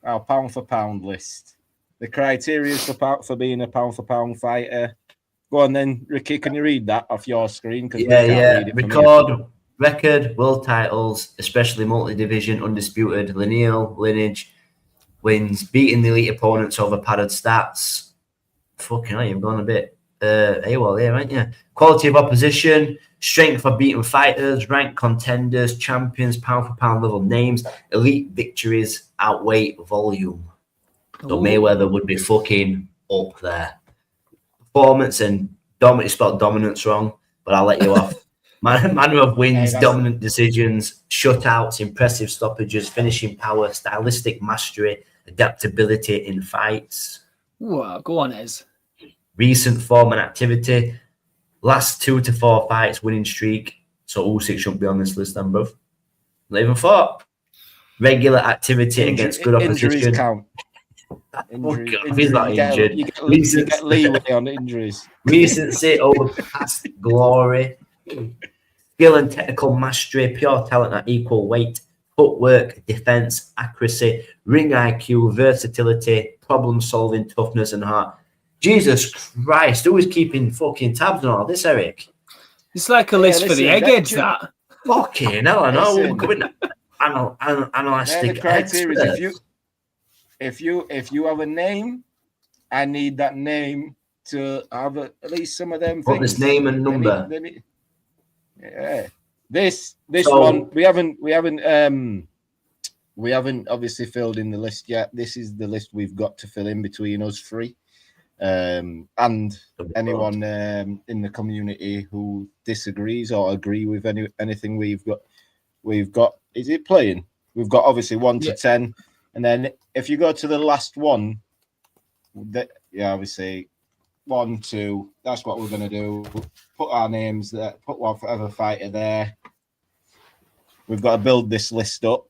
Speaker 1: Our pound for pound list. The criteria for being a pound for pound fighter. Go on then, Ricky. Can you read that off your screen?
Speaker 3: Yeah. Record, world titles, especially multi-division, undisputed, lineage, wins, beating the elite opponents over padded stats. Fucking hell, you've gone a bit AWOL here, haven't you? Quality of opposition, strength for beating fighters, ranked contenders, champions, pound for pound level names, elite victories outweigh volume. So Mayweather would be fucking up there. Performance and dominance, spelled dominance wrong, but I'll let you off. Manner of wins, dominant decisions, shutouts, impressive stoppages, finishing power, stylistic mastery, adaptability in fights.
Speaker 4: Wow, go on, Ez.
Speaker 3: Recent form and activity, last 2 to 4 fights, winning streak. So Usyk shouldn't be on this list, then, bruv. Not even thought. Regular activity against good opposition.
Speaker 1: Injuries count.
Speaker 3: He's not injured.
Speaker 1: You get leeway on injuries.
Speaker 3: Recency over past glory. Skill and technical mastery, pure talent at equal weight, footwork, defense, accuracy, ring IQ, versatility, problem solving, toughness, and heart. Jesus Christ, who is keeping fucking tabs on all this, Eric?
Speaker 4: It's like a list for the eggheads, that.
Speaker 3: Fucking hell, I know. We're coming analytic
Speaker 1: criteria. If you have a name, I need that name to have at least some of them.
Speaker 3: What this name and number?
Speaker 1: Yeah, this one we haven't obviously filled in the list yet. This is the list we've got to fill in between us three, and anyone in the community who disagrees or agree with anything we've got. Is it playing? We've got obviously 1 to 10, and then if you go to the last one, obviously 1, 2. That's what we're gonna do. Put our names there. Put whatever fighter there. We've got to build this list up.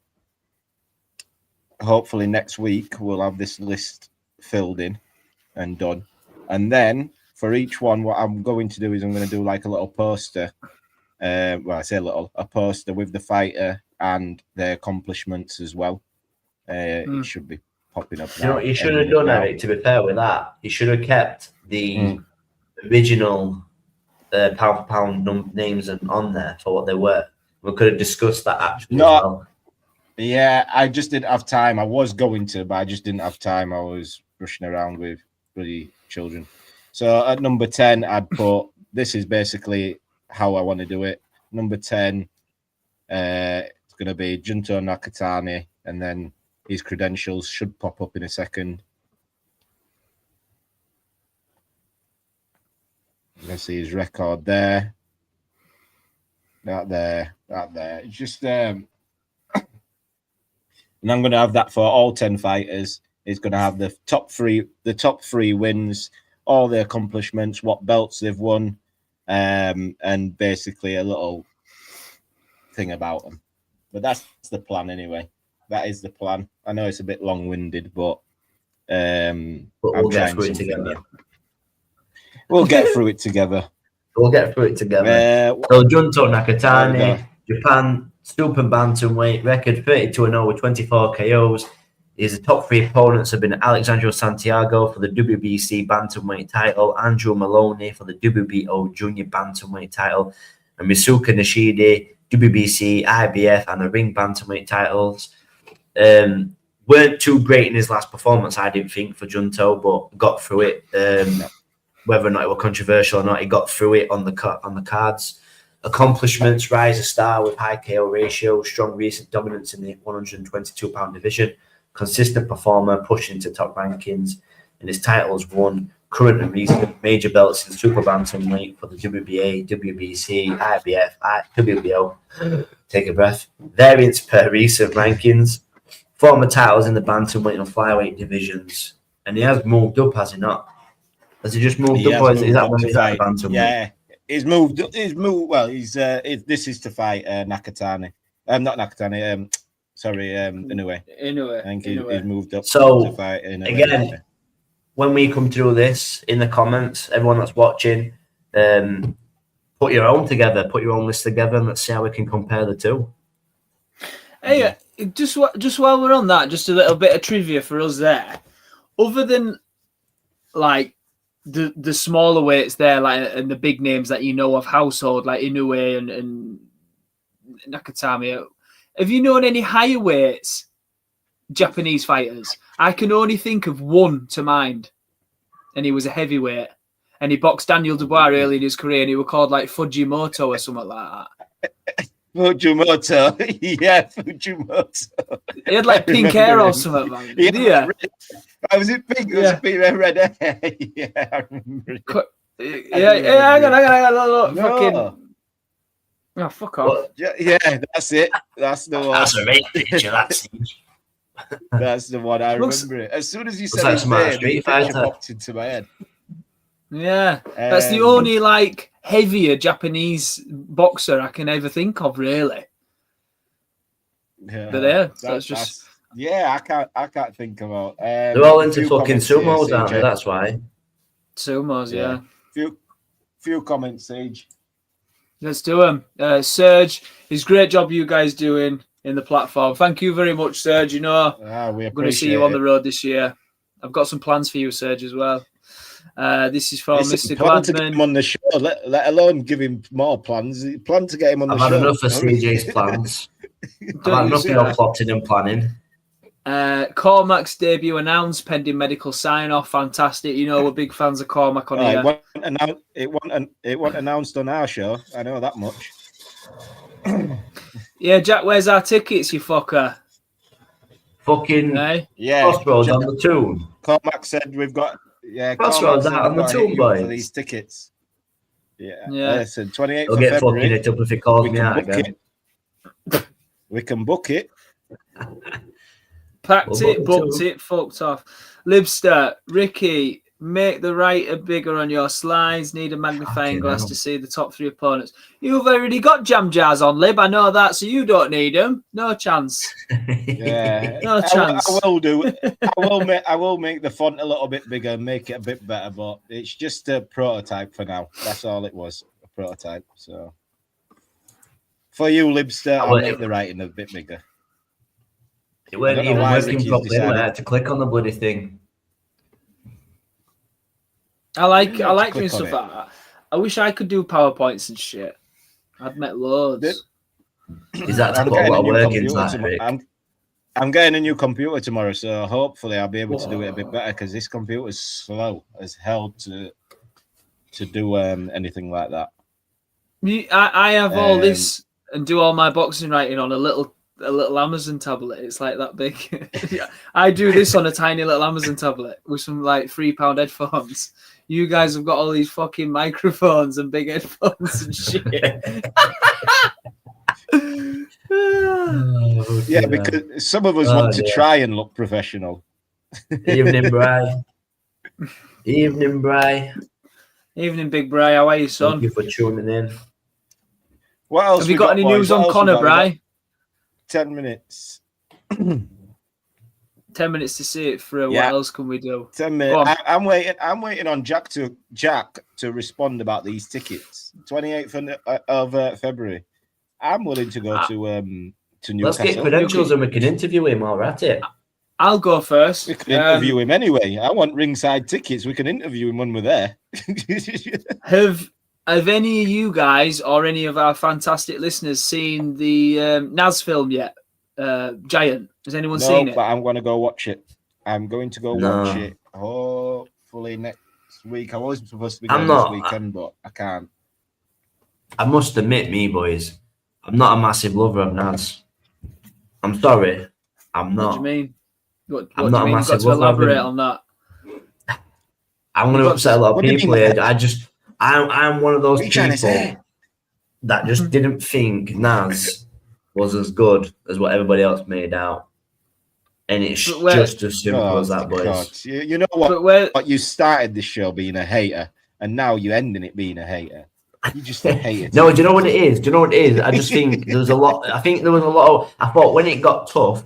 Speaker 1: Hopefully next week we'll have this list filled in and done. And then for each one, what I'm going to do is I'm going to do like a little poster. A poster with the fighter and their accomplishments as well. It should be popping up.
Speaker 3: You know what you should have done, Eric, to be fair with that? You should have kept the original pound for pound names on there for what they were. We could have discussed that actually. No, as well.
Speaker 1: Yeah, I just didn't have time. I was going to, but I just didn't have time. I was rushing around with bloody children. So at number 10, I'd put, this is basically how I want to do it. Number 10, it's going to be Junto Nakatani, and then his credentials should pop up in a second. Let's see his record there. That there. It's just and I'm going to have that for all 10 fighters. It's going to have the top three wins, all the accomplishments, what belts they've won, and basically a little thing about them. But that's the plan anyway. That is the plan. I know it's a bit long-winded, but
Speaker 3: we'll get through it together.
Speaker 1: We'll get through it together.
Speaker 3: We'll get through it together. So Junto Nakatani, Japan super bantamweight, record 32-0 with 24 KOs. His top 3 opponents have been Alexandro Santiago for the WBC bantamweight title, Andrew Maloney for the WBO junior bantamweight title, and Misuka Nishide, WBC, IBF, and the ring bantamweight titles. Weren't too great in his last performance, I didn't think, for Junto, but got through it. Whether or not it was controversial or not, he got through it on the cards. Accomplishments: rise a star with high KO ratio, strong recent dominance in the 122-pound division, consistent performer, pushing to top rankings, and his titles won current and recent major belts in super bantamweight for the WBA, WBC, IBF, WBO. Take a breath. Variants per recent rankings. Former titles in the bantamweight and flyweight divisions, and he has moved up, has he not? Has he just moved up? Or is that when he's at bantamweight?
Speaker 1: Yeah, he's moved. Well, he's. This is to fight Nakatani. Not Nakatani. Sorry, Inoue.
Speaker 4: Inoue.
Speaker 1: I think he's moved up.
Speaker 3: So
Speaker 1: to fight Inoue.
Speaker 3: Again, when we come through this in the comments, everyone that's watching, put your own together, put your own list together, and let's see how we can compare the two.
Speaker 4: Hey, just while we're on that, just a little bit of trivia for us there. Other than like the smaller weights there, like and the big names that you know of household, like Inoue and Nakatani, have you known any higher weights Japanese fighters? I can only think of one to mind, and he was a heavyweight, and he boxed Daniel Dubois early in his career, and he was called like Fujimoto or something like that.
Speaker 1: Fujimoto, yeah, Fujimoto.
Speaker 4: He had like pink hair or something, man. Yeah.
Speaker 1: Was it pink? It was pink, red hair. Yeah, I remember.
Speaker 4: Yeah, hang on, look,
Speaker 1: no.
Speaker 4: fucking. Oh, fuck off.
Speaker 1: Yeah, that's it. That's the one.
Speaker 3: That's a great picture, that's
Speaker 1: That's the one. I remember it. As soon as you said
Speaker 3: like
Speaker 1: his name,
Speaker 3: Street
Speaker 1: the
Speaker 3: Fighter
Speaker 1: picture popped into my head.
Speaker 4: Yeah, that's the only like heavier Japanese boxer I can ever think of, really.
Speaker 1: Yeah,
Speaker 4: but yeah, that's just
Speaker 1: I can't think about.
Speaker 3: They're all into fucking sumos, aren't they? That's why.
Speaker 4: Sumos, yeah.
Speaker 1: Few comments, Sage.
Speaker 4: Let's do them. Serge, it's great job you guys doing in the platform. Thank you very much, Serge. You know, I'm going to see you on the road this year. I've got some plans for you, Serge, as well. This is from Mr.
Speaker 1: Gladman. To get him on the show, let alone give him more plans. Plan to get him on the show.
Speaker 3: I've had enough of CJ's plans. I've had enough of plotting and planning.
Speaker 4: Cormac's debut announced pending medical sign-off. Fantastic. You know, we're big fans of Cormac on here.
Speaker 1: It wasn't announced on our show. I know that much.
Speaker 4: Yeah, Jack, where's our tickets, you fucker?
Speaker 3: Fucking Crossroads on the tune.
Speaker 1: Cormac said we've got
Speaker 3: Crossroads out on the tune, boys.
Speaker 1: For these tickets. Yeah. Listen, 28th
Speaker 3: I'll
Speaker 1: of
Speaker 3: get
Speaker 1: February.
Speaker 3: Fucking it up if it calls me out again.
Speaker 1: We can book it.
Speaker 4: Packed it, booked it, fucked off. Libster, Ricky, make the writer bigger on your slides. Need a magnifying glass to see the top 3 opponents. You've already got jam jars on, Lib. I know that, so you don't need them. No chance.
Speaker 1: Yeah,
Speaker 4: no chance.
Speaker 1: I will do. I will make the font a little bit bigger, make it a bit better, but it's just a prototype for now. That's all it was, a prototype. So for you, Libster, I'll make the writing a bit bigger.
Speaker 3: It wasn't even working properly. I had to click on the bloody thing.
Speaker 4: I like doing stuff like that. I wish I could do PowerPoints and shit. I'd met loads.
Speaker 3: Is that to put a lot of work into that?
Speaker 1: I'm getting a new computer tomorrow, so hopefully I'll be able to do it a bit better because this computer is slow as hell to do anything like that.
Speaker 4: I have all this and do all my boxing writing on a little Amazon tablet. It's like that big. I do this on a tiny little Amazon tablet with some like £3 headphones. You guys have got all these fucking microphones and big headphones and shit.
Speaker 1: Yeah, because some of us want to try and look professional.
Speaker 3: Evening, Bri. Evening, Bri.
Speaker 4: Evening, Big Bri. How are you, son?
Speaker 3: Thank you for tuning in.
Speaker 1: What else?
Speaker 4: Have you got any news on Conor, Bri?
Speaker 1: 10 minutes.
Speaker 4: 10 minutes to see it through. Yeah. What else can we do?
Speaker 1: 10 minutes. I'm waiting on Jack to respond about these tickets. 28th of February. I'm willing to go to Newcastle.
Speaker 3: Let's get credentials and we can interview him. All right,
Speaker 4: I'll go first.
Speaker 1: We can interview him anyway. I want ringside tickets. We can interview him when we're there.
Speaker 4: Have any of you guys or any of our fantastic listeners seen the Naz film yet? Giant. Has anyone seen it?
Speaker 1: But I'm going to go watch it. I'm going to go watch it. Hopefully next week. I was supposed to be going this weekend, but I can't.
Speaker 3: I must admit, me boys, I'm not a massive lover of Naz. I'm sorry. I'm not.
Speaker 4: What do you mean? What
Speaker 3: I'm
Speaker 4: do
Speaker 3: not
Speaker 4: you mean?
Speaker 3: a massive
Speaker 4: You've got to elaborate on that.
Speaker 3: I'm going to upset a lot of people here. I'm one of those people that just didn't think Naz was as good as what everybody else made out. And it's just as simple as that, boys.
Speaker 1: You know what? But you started this show being a hater, and now you're ending it being a hater. You just a hater.
Speaker 3: No, do you know what it is? I just think there was a lot. I think there was a lot of. I thought when it got tough,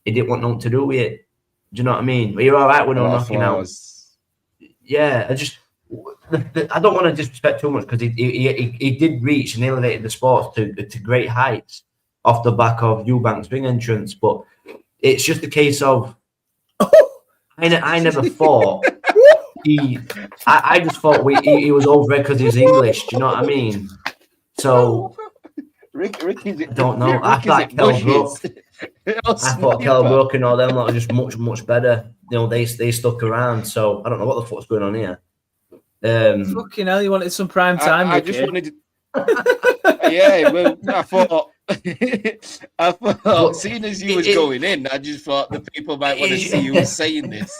Speaker 3: he didn't want nothing to do with it. Do you know what I mean? But you're all right when I'm knocking out. Yeah, I don't want to disrespect too much because he did reach and elevated the sport to great heights off the back of Eubank's ring entrance, but it's just a case of I never thought I just thought he was over it because he's English. Do you know what I mean? So
Speaker 1: Ricky,
Speaker 3: I don't know. I thought Kell Brook and all them were just much better. You know, they ststuck around. So I don't know what the fuck's going on here.
Speaker 4: Fucking hell, you wanted some prime time.
Speaker 1: I just wanted to. Yeah, well, I thought, seeing as you was going in, I just thought the people might want to see you saying this.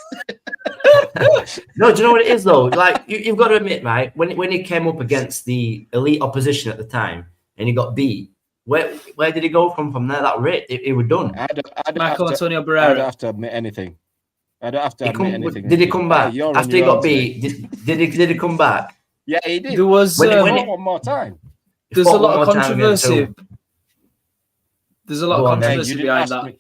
Speaker 3: No, do you know what it is though? Like you've got to admit, right? When he came up against the elite opposition at the time and he got beat, where did he go from there? That rate, it was done.
Speaker 4: Michael Antonio Barrera.
Speaker 1: I don't have to admit anything. I don't have to admit anything.
Speaker 3: Did he come back after he got beat? Did he come back?
Speaker 1: Yeah, he did.
Speaker 4: There was
Speaker 1: one more time.
Speaker 4: There's a lot of controversy. There's a lot of controversy behind that.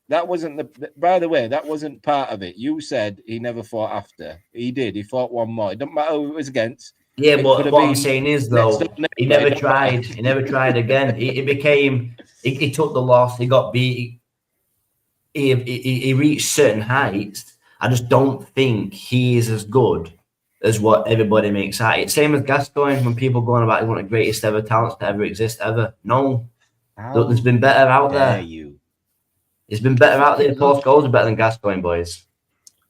Speaker 1: That wasn't the. By the way, that wasn't part of it. You said he never fought after. He did. He fought one more. It doesn't matter who it was against.
Speaker 3: Yeah, but what I'm saying is though, he never tried. He never tried again. He took the loss. He got beat. He reached certain heights. I just don't think he is as good as what everybody makes out. It's same as Gascoigne when people go on about he's one of the greatest ever talents to ever exist ever. No, there's been better out there. It's been better out there. Paul Scholes are better than Gascoigne, boys.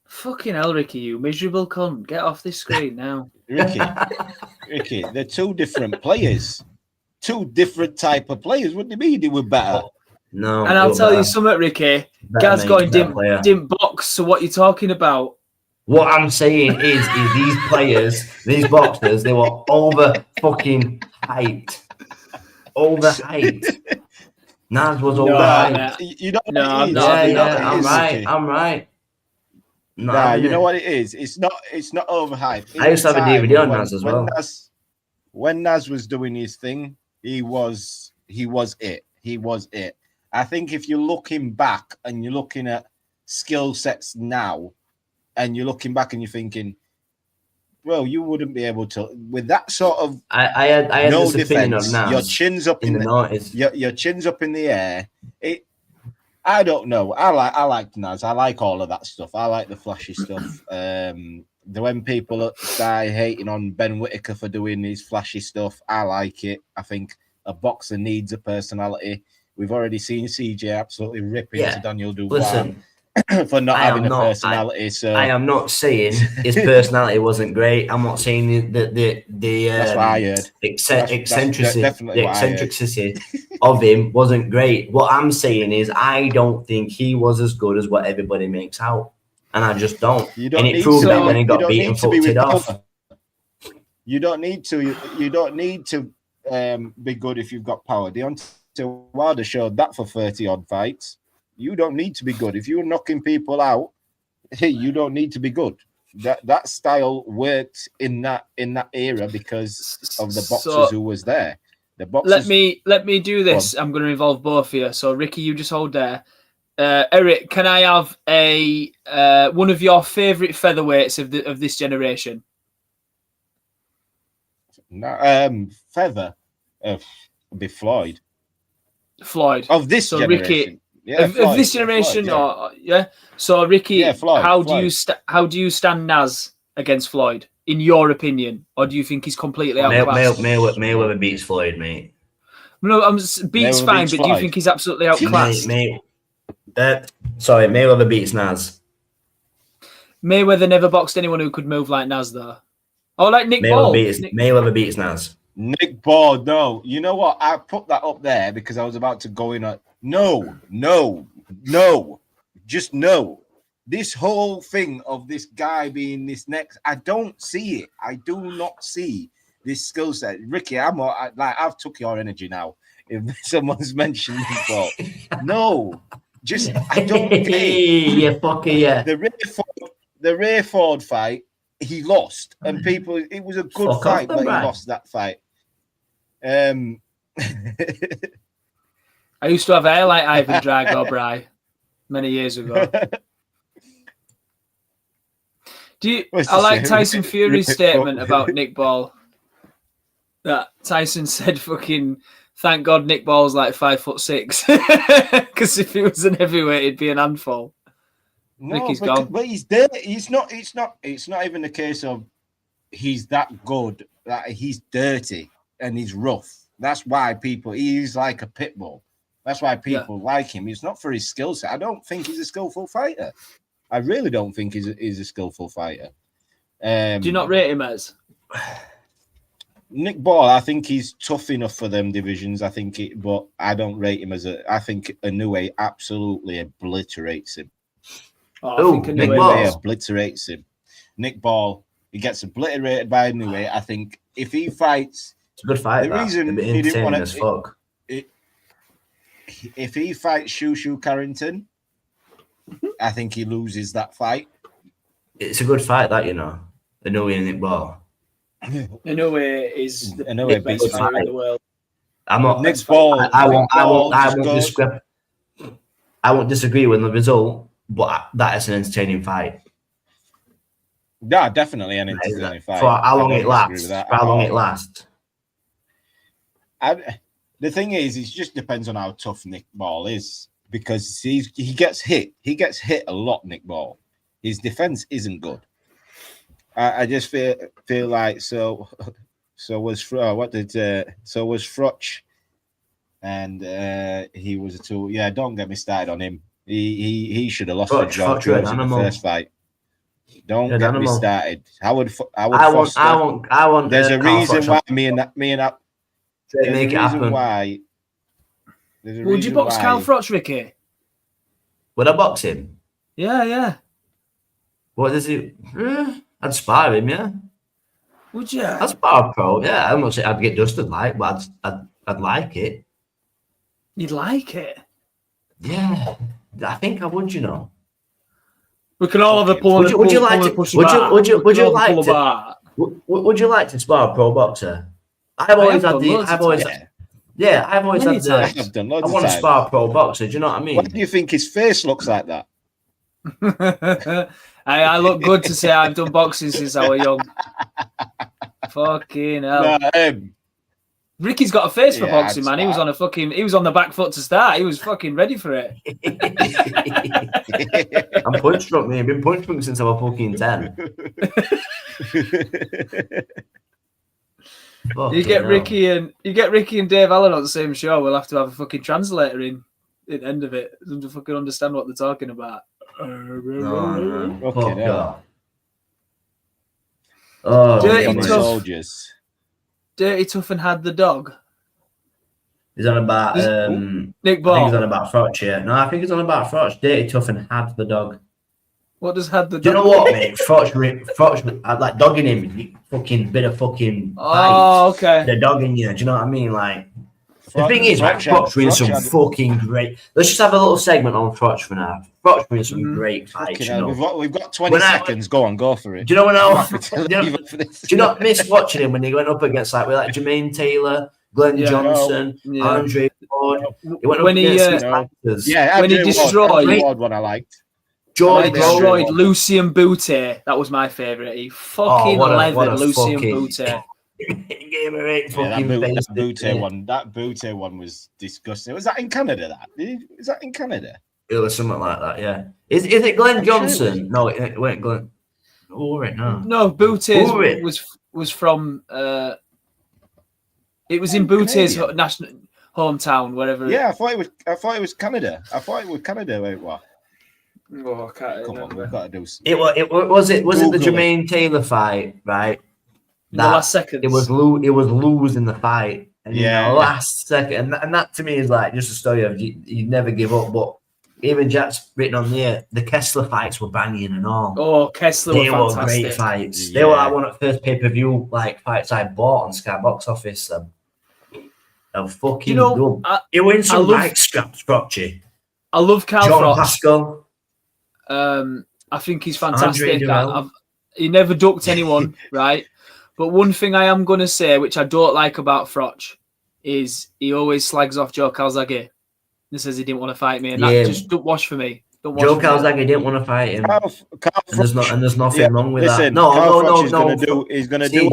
Speaker 4: Fucking hell, Ricky, you miserable cunt. Get off this screen now.
Speaker 1: Ricky, they're two different players. Two different type of players. What do you mean they were better?
Speaker 3: No.
Speaker 4: And I'll tell you something, Ricky. Gascoigne didn't box, so what you're talking about?
Speaker 3: What I'm saying is these players, these boxers, they were over fucking hyped. Overhyped. Naz was overhyped. I'm right.
Speaker 1: No, you know what it is? It's not overhyped.
Speaker 3: I used to have a DVD on Naz as well.
Speaker 1: When Naz was doing his thing, he was it. He was it. I think if you're looking back and you're looking at skill sets now, and you're looking back and you're thinking, well, you wouldn't be able to with that sort of.
Speaker 3: I had
Speaker 1: no
Speaker 3: this opinion of Naz.
Speaker 1: Your chin's up in the your chin's up in the air. I don't know. I like Naz. I like all of that stuff. I like the flashy stuff. When people start hating on Ben Whittaker for doing his flashy stuff, I like it. I think a boxer needs a personality. We've already seen CJ absolutely rip into Daniel Dubois for not having a personality. So
Speaker 3: I am not saying his personality wasn't great. I'm not saying that the
Speaker 1: that's what I heard.
Speaker 3: Eccentricity of him wasn't great. What I'm saying is I don't think he was as good as what everybody makes out, and I just don't. And it proved that when he got beaten, fucked it off.
Speaker 1: You don't need to. You don't need to be good if you've got power. Deontay Wilder showed that for 30 odd fights. You don't need to be good if you're knocking people out. Hey, you don't need to be good. That style worked in that era because of the boxers who was there. The boxers.
Speaker 4: Let me do this. I'm going to involve both of you. So Ricky, you just hold there. Eric, can I have one of your favourite featherweights of this generation?
Speaker 1: No, feather would be Floyd.
Speaker 4: Floyd
Speaker 1: Of this
Speaker 4: so
Speaker 1: generation.
Speaker 4: Ricky,
Speaker 1: yeah,
Speaker 4: of this generation,
Speaker 1: Floyd, yeah.
Speaker 4: or So Ricky,
Speaker 1: Floyd,
Speaker 4: how
Speaker 1: Floyd.
Speaker 4: do you stand Naz against Floyd, in your opinion, or do you think he's completely outclassed?
Speaker 3: Mayweather beats Floyd, mate.
Speaker 4: No, beats fine, but do you think he's absolutely outclassed?
Speaker 3: Sorry, Mayweather beats Naz.
Speaker 4: Mayweather never boxed anyone who could move like Naz, though. Oh, like Nick Ball.
Speaker 3: Mayweather beats Naz.
Speaker 1: Nick Ball, no. You know what? I put that up there because I was about to go in. No. Just no. This whole thing of this guy being this next, I don't see it. I do not see this skill set. Ricky, I've took your energy now. If someone's mentioned Nick Ball, no. Just I don't get it.
Speaker 3: Yeah, fucker, yeah.
Speaker 1: The Ray Ford fight, he lost, and people. It was a good fight, but he lost that fight.
Speaker 4: I used to have hair like Ivan Drago, Bry, many years ago. I like Tyson Fury's statement about Nick Ball. That Tyson said, "Fucking thank God Nick Ball's like 5'6", because if he was an heavyweight, he'd be an handful."
Speaker 1: No,
Speaker 4: Ricky's gone.
Speaker 1: But he's there. It's not even the case of he's that good. That he's dirty and he's rough. That's why he's like a pit bull. That's why people like him. It's not for his skill set. I don't think he's a skillful fighter. I really don't think he's a skillful fighter.
Speaker 4: Do you not rate him as?
Speaker 1: Nick Ball, I think he's tough enough for them divisions. But I don't rate him I think Inoue absolutely obliterates him.
Speaker 3: Nick Ball
Speaker 1: obliterates him. Nick Ball, he gets obliterated by Inoue. I think if he fights,
Speaker 3: it's a good fight.
Speaker 1: The reason he didn't want
Speaker 3: as fuck.
Speaker 1: If he fights Shushu Carrington, I think he loses that fight.
Speaker 3: It's a good fight, that, you know. Inoue and Nick Ball.
Speaker 4: Inoue is the
Speaker 1: beats
Speaker 4: best fighter in the world.
Speaker 3: I'm not.
Speaker 1: Nick Ball.
Speaker 3: I won't disagree with the result, but that is an entertaining fight.
Speaker 1: Yeah, definitely an entertaining fight.
Speaker 3: For how long it lasts.
Speaker 1: The thing is, it just depends on how tough Nick Ball is, because he gets hit. He gets hit a lot, Nick Ball. His defense isn't good. I just feel like so was Froch, and he was a tool. Yeah, don't get me started on him. He should have lost to John Jones in the first fight. Don't get me started. I want. There's a reason why me and that.
Speaker 3: Make it happen.
Speaker 4: Would you box Kyle Froch, Ricky?
Speaker 3: Would I box him?
Speaker 4: Yeah.
Speaker 3: What does he? I'd spar him, yeah.
Speaker 4: Would you?
Speaker 3: I'd spar a pro, yeah. I'm not saying I'd get dusted, but I'd like it.
Speaker 4: You'd like it?
Speaker 3: Yeah, I think I would. You know.
Speaker 4: We can all have a pull.
Speaker 3: Would you like to spar a pro boxer? I've always had. I want to spar a pro boxer. Do you know what I mean?
Speaker 1: Why do you think his face looks like that?
Speaker 4: I look good to say I've done boxing since I was young. Fucking hell.
Speaker 1: No,
Speaker 4: Ricky's got a face for boxing, man. He was on the back foot to start. He was fucking ready for it.
Speaker 3: I'm punch drunk, man. I've been punch drunk since I was fucking 10.
Speaker 4: You get Ricky and Dave Allen on the same show. We'll have to have a fucking translator in at the end of it to fucking understand what they're talking about. Dirty Tough and Had the Dog.
Speaker 3: He's on about
Speaker 4: Nick Ball.
Speaker 3: I think he's on about Froch, yeah. No, I think he's on about Froch. Dirty Tough and Had the Dog.
Speaker 4: What does had the?
Speaker 3: Do you know what, mate? Froch, I like dogging him. Fucking bit of fucking.
Speaker 4: Oh, okay.
Speaker 3: They're dogging you. Do you know what I mean? Like the thing is, like, Froch wins some fucking great. Let's just have a little segment on Froch for now. Froch wins some great fights. You know?
Speaker 1: We've got 20 seconds. Go for it.
Speaker 3: Do you know when do you not miss watching him when he went up against like Jermaine Taylor, Glenn Johnson, Andre Ward? He went up against
Speaker 4: when he destroyed
Speaker 1: Ward one I liked.
Speaker 4: When he destroyed Lucien Boutte, that was my favourite. He fucking leathered Lucien Boutte.
Speaker 1: That Boutte one was disgusting. Was that in Canada? Is that in Canada?
Speaker 3: It was something like that. Yeah. Is it Glenn Johnson? No, it weren't Glenn. Oh, right now.
Speaker 4: No, Boutte was from. It was in Boutte's national hometown, wherever.
Speaker 1: Yeah, I thought it was Canada. I thought it was Canada where it was.
Speaker 4: Oh, I can't
Speaker 1: Come
Speaker 4: remember.
Speaker 1: on, we've got to do
Speaker 3: it was the Jermaine Taylor fight, right?
Speaker 4: In the last second.
Speaker 3: It was lose in the fight. And last second. And that to me is like just a story of you never give up. But even Jack's written on there, the Kessler fights were banging and all.
Speaker 4: Oh, Kessler
Speaker 3: they
Speaker 4: were
Speaker 3: fantastic. Great fights. Yeah. They were like one of the first pay-per-view like fights I bought on Sky Box Office. They're fucking good. He wins some right scraps, Frotchy.
Speaker 4: I love Cal
Speaker 3: John Pascal.
Speaker 4: I think he's fantastic. He never ducked anyone, right? But one thing I am going to say, which I don't like about Froch, is he always slags off Joe Calzaghe. He says he didn't want to fight me, and that just don't wash for me.
Speaker 3: Joe Calzaghe didn't want to fight him. And there's nothing wrong with that. No.
Speaker 1: He's going to do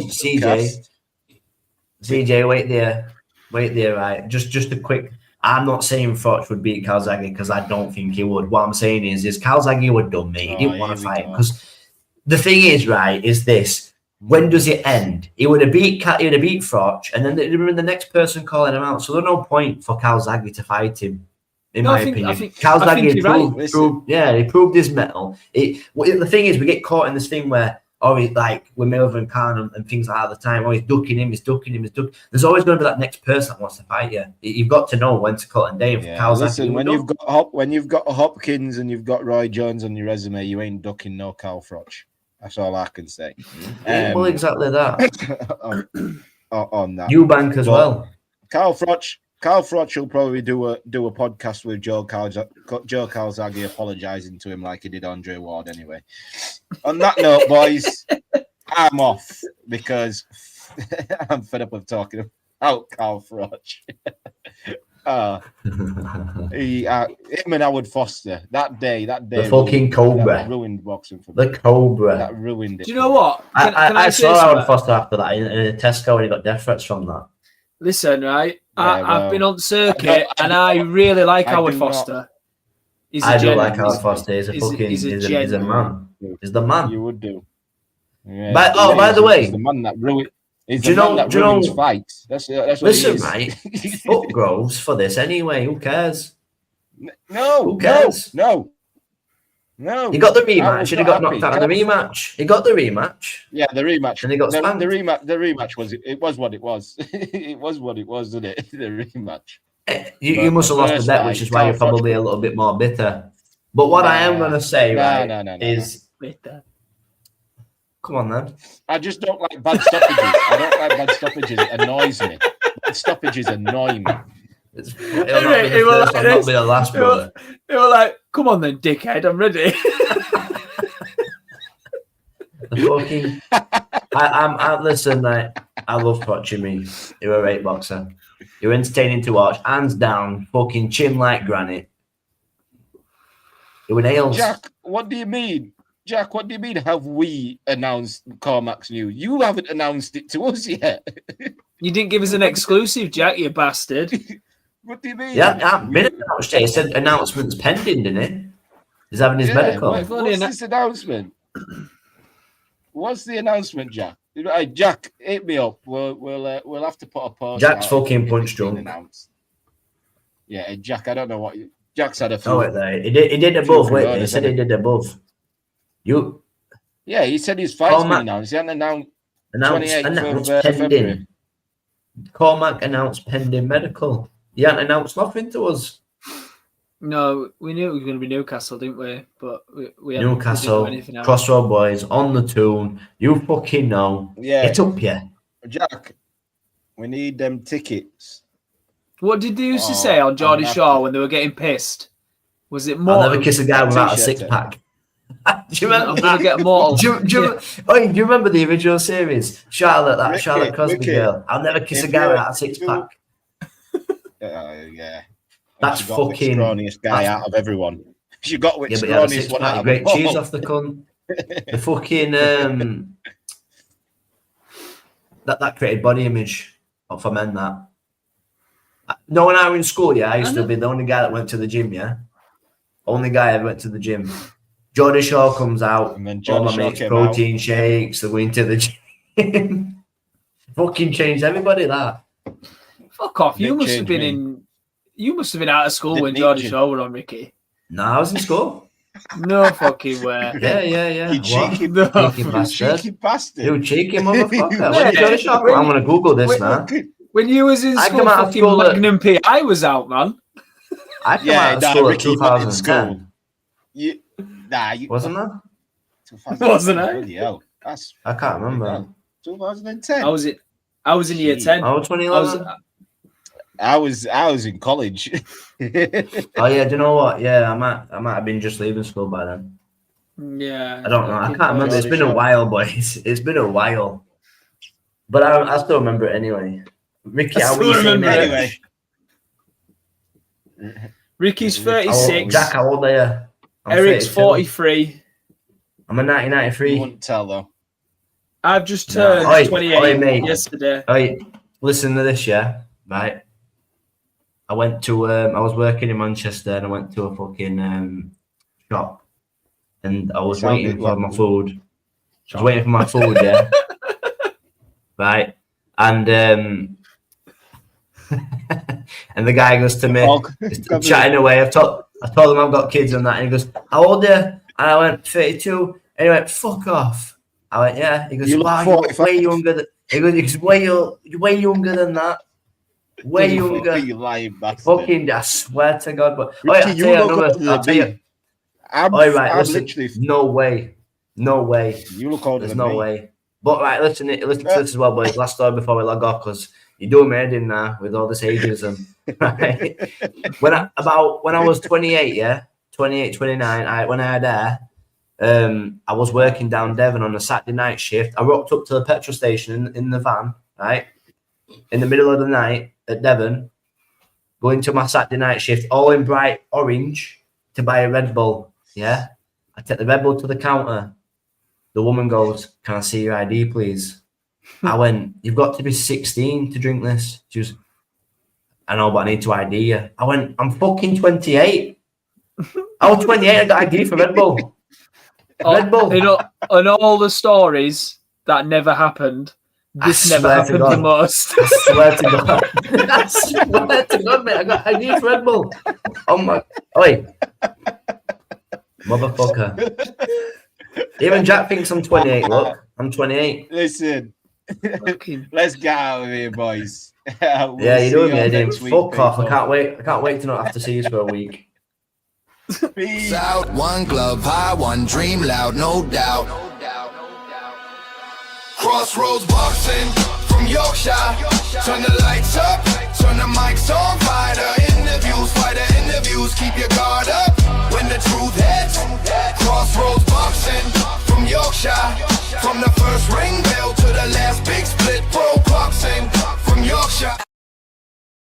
Speaker 3: CJ, wait there, right? Just a quick. I'm not saying Froch would beat Calzaghe because I don't think he would. What I'm saying is Calzaghe would done me. He didn't want to fight because the thing is, right, is this. When does it end? He would have beat Froch, and then it would have been the next person calling him out. So there's no point for Calzaghe to fight him, in my opinion. Calzaghe he proved his mettle. The thing is, we get caught in this thing where with Melvin Khan and things like that all the time. He's ducking him. There's always going to be that next person that wants to fight you. You've got to know when to cut and down.
Speaker 1: Listen, when you've got Hopkins and you've got Roy Jones on your resume, you ain't ducking no Cal Froch. That's all I can say.
Speaker 3: Well, exactly that.
Speaker 1: on that,
Speaker 3: Eubank as well.
Speaker 1: Cal Froch will probably do a podcast with Joe Calzaghe apologising to him like he did Andre Ward anyway. On that note, boys, I'm off because I'm fed up of talking about Cal Froch. Him and Howard Foster that day. The
Speaker 3: fucking Cobra
Speaker 1: ruined boxing for me.
Speaker 3: The Cobra
Speaker 1: that ruined it.
Speaker 4: Do you know what?
Speaker 3: I saw Howard Foster after that in a Tesco and he got death threats from that.
Speaker 4: Listen, right? I've been on circuit and I really like Howard Foster.
Speaker 3: I do like Howard Foster. He's a man. He's the man.
Speaker 1: You would do. Yeah,
Speaker 3: by the way,
Speaker 1: he's the man that ruined. He's the man that ruins fights. That's what
Speaker 3: listen, right? Fuck Groves for this anyway. Who cares?
Speaker 1: No.
Speaker 3: Who cares?
Speaker 1: No.
Speaker 3: He got the rematch. And he got knocked out in the rematch. He got the rematch.
Speaker 1: Yeah, the rematch.
Speaker 3: And he got spanked.
Speaker 1: The rematch was. It was what it was. It was what it was, wasn't it? The rematch.
Speaker 3: You must have lost the bet, which is why you're probably a little bit more bitter. But what I am going to say, is
Speaker 4: bitter.
Speaker 3: Come on, then.
Speaker 1: I just don't like bad stoppages. I don't like bad stoppages. It annoys me. Bad stoppages annoy me.
Speaker 3: It'll not be the last, brother.
Speaker 4: They were like, come on then, dickhead, I'm ready.
Speaker 3: Listen, mate, I love watching me. You're a great boxer. You're entertaining to watch. Hands down, fucking chin like granite. You're nails.
Speaker 1: Jack, what do you mean? Jack, what do you mean have we announced Cormac's news? You haven't announced it to us yet.
Speaker 4: You didn't give us an exclusive, Jack, you bastard.
Speaker 1: What do you mean?
Speaker 3: Yeah, I've been announced. It said announcements pending, didn't it? He's having his medical.
Speaker 1: What's this announcement? What's the announcement, Jack? Hey, Jack, hit me up. We'll have to put a post.
Speaker 3: Jack's fucking punch drunk.
Speaker 1: Yeah, Jack, I don't know what you... Jack's had a few...
Speaker 3: Oh, wait there. He did above, wait. He said he did above.
Speaker 1: Yeah, he said his fight's been announced. He hadn't announced 28th of February.
Speaker 3: Cormac announced pending medical. He hadn't announced nothing to us.
Speaker 4: No, we knew it was going to be Newcastle, didn't we? But we
Speaker 3: Newcastle,
Speaker 4: we didn't know anything else.
Speaker 3: Crossroad Boys, on the tune. You fucking know.
Speaker 1: Yeah.
Speaker 3: Get up here.
Speaker 1: Jack, we need them tickets.
Speaker 4: What did they used to say on Geordie Shore when they were getting pissed? Was it more?
Speaker 3: I'll never kiss a guy without a six-pack. Do you remember
Speaker 4: I'm going to get mortal.
Speaker 3: do you remember the original series? Charlotte Crosby girl. I'll never kiss a guy without a six-pack.
Speaker 1: Yeah.
Speaker 3: That's fucking
Speaker 1: the scrawniest guy out of everyone. She got with scrawniest one out of
Speaker 3: great
Speaker 1: them
Speaker 3: cheese
Speaker 1: all.
Speaker 3: off the cunt. The fucking that created body image for men. That no, when I was in school, I used to be the only guy that went to the gym. Only guy ever went to the gym. Geordie Shore comes out, and then all my mates protein shakes. They're going to the gym. Fucking changed everybody. That.
Speaker 4: Fuck off! You must have been out of school when Geordie Shore were on, Ricky.
Speaker 3: No, I was in school.
Speaker 4: No fucking way.
Speaker 3: Yeah.
Speaker 1: You cheeky bastard.
Speaker 3: You cheeky motherfucker. I'm gonna Google this now.
Speaker 4: When you was in school, fucking Magnum PI was out, man.
Speaker 3: I come out of school at 2010.
Speaker 1: Wasn't
Speaker 3: that?
Speaker 4: Wasn't I?
Speaker 3: I can't remember.
Speaker 1: 2010.
Speaker 4: I was in year 10.
Speaker 3: I was 2011.
Speaker 1: I was in college.
Speaker 3: Oh yeah, do you know what? Yeah, I might have been just leaving school by then.
Speaker 4: Yeah.
Speaker 3: I don't know. I can't remember. It's been a while, boys. It's been a while. But I still remember it anyway. Ricky, how we remember
Speaker 1: anyway.
Speaker 4: Ricky's 36.
Speaker 3: Jack, how old are you?
Speaker 4: Eric's 43.
Speaker 3: I'm a 1993.
Speaker 1: You wouldn't tell though.
Speaker 4: I've just turned 28 yesterday.
Speaker 3: Right, listen to this, yeah? Right. I went to I was working in Manchester and I went to a fucking shop and I was waiting for my food. Yeah. Right. And and the guy goes to me, chatting away. I told him I've got kids and that, and he goes, "How old are you?" And I went, 32. And he went, "Fuck off." I went, "Yeah." He goes, "Wow, you're way younger than." He goes, "You're way younger than that. Way younger."
Speaker 1: You lying bastard.
Speaker 3: Fucking, I swear to God. But
Speaker 1: Richie, you look
Speaker 3: listen, no way.
Speaker 1: You look older
Speaker 3: There's
Speaker 1: than
Speaker 3: no
Speaker 1: me.
Speaker 3: way. But right, listen to this as well, boys. Last story before we log off, because you're doing me head in now with all this ageism. Right? when I was 28, 29, when I had hair, I was working down Devon on a Saturday night shift. I rocked up to the petrol station in the van, right, in the middle of the night at Devon, going to my Saturday night shift, all in bright orange, to buy a Red Bull. Yeah, I take the Red Bull to the counter. The woman goes, "Can I see your ID, please?" I went, "You've got to be 16 to drink this." She was, "I know, but I need to ID you." I went, "I'm fucking 28. I was 28. I got ID for Red Bull. Red Bull."
Speaker 4: You know, on all the stories that never happened, this never happened the most.
Speaker 3: I swear to God. I swear to God, mate. I got ID for Red Bull. Oh my! Oi, motherfucker. Even Jack thinks I'm 28. Look, I'm 28.
Speaker 1: Listen, let's get out of here, boys.
Speaker 3: Yeah, you're doing me head. Fuck off! I can't wait. I can't wait to not have to see you for a week.
Speaker 2: Peace out, one glove high, one dream loud, no doubt. Crossroads boxing from Yorkshire. Turn the lights up, turn the mics on. Fighter interviews, keep your guard up. When the truth hits,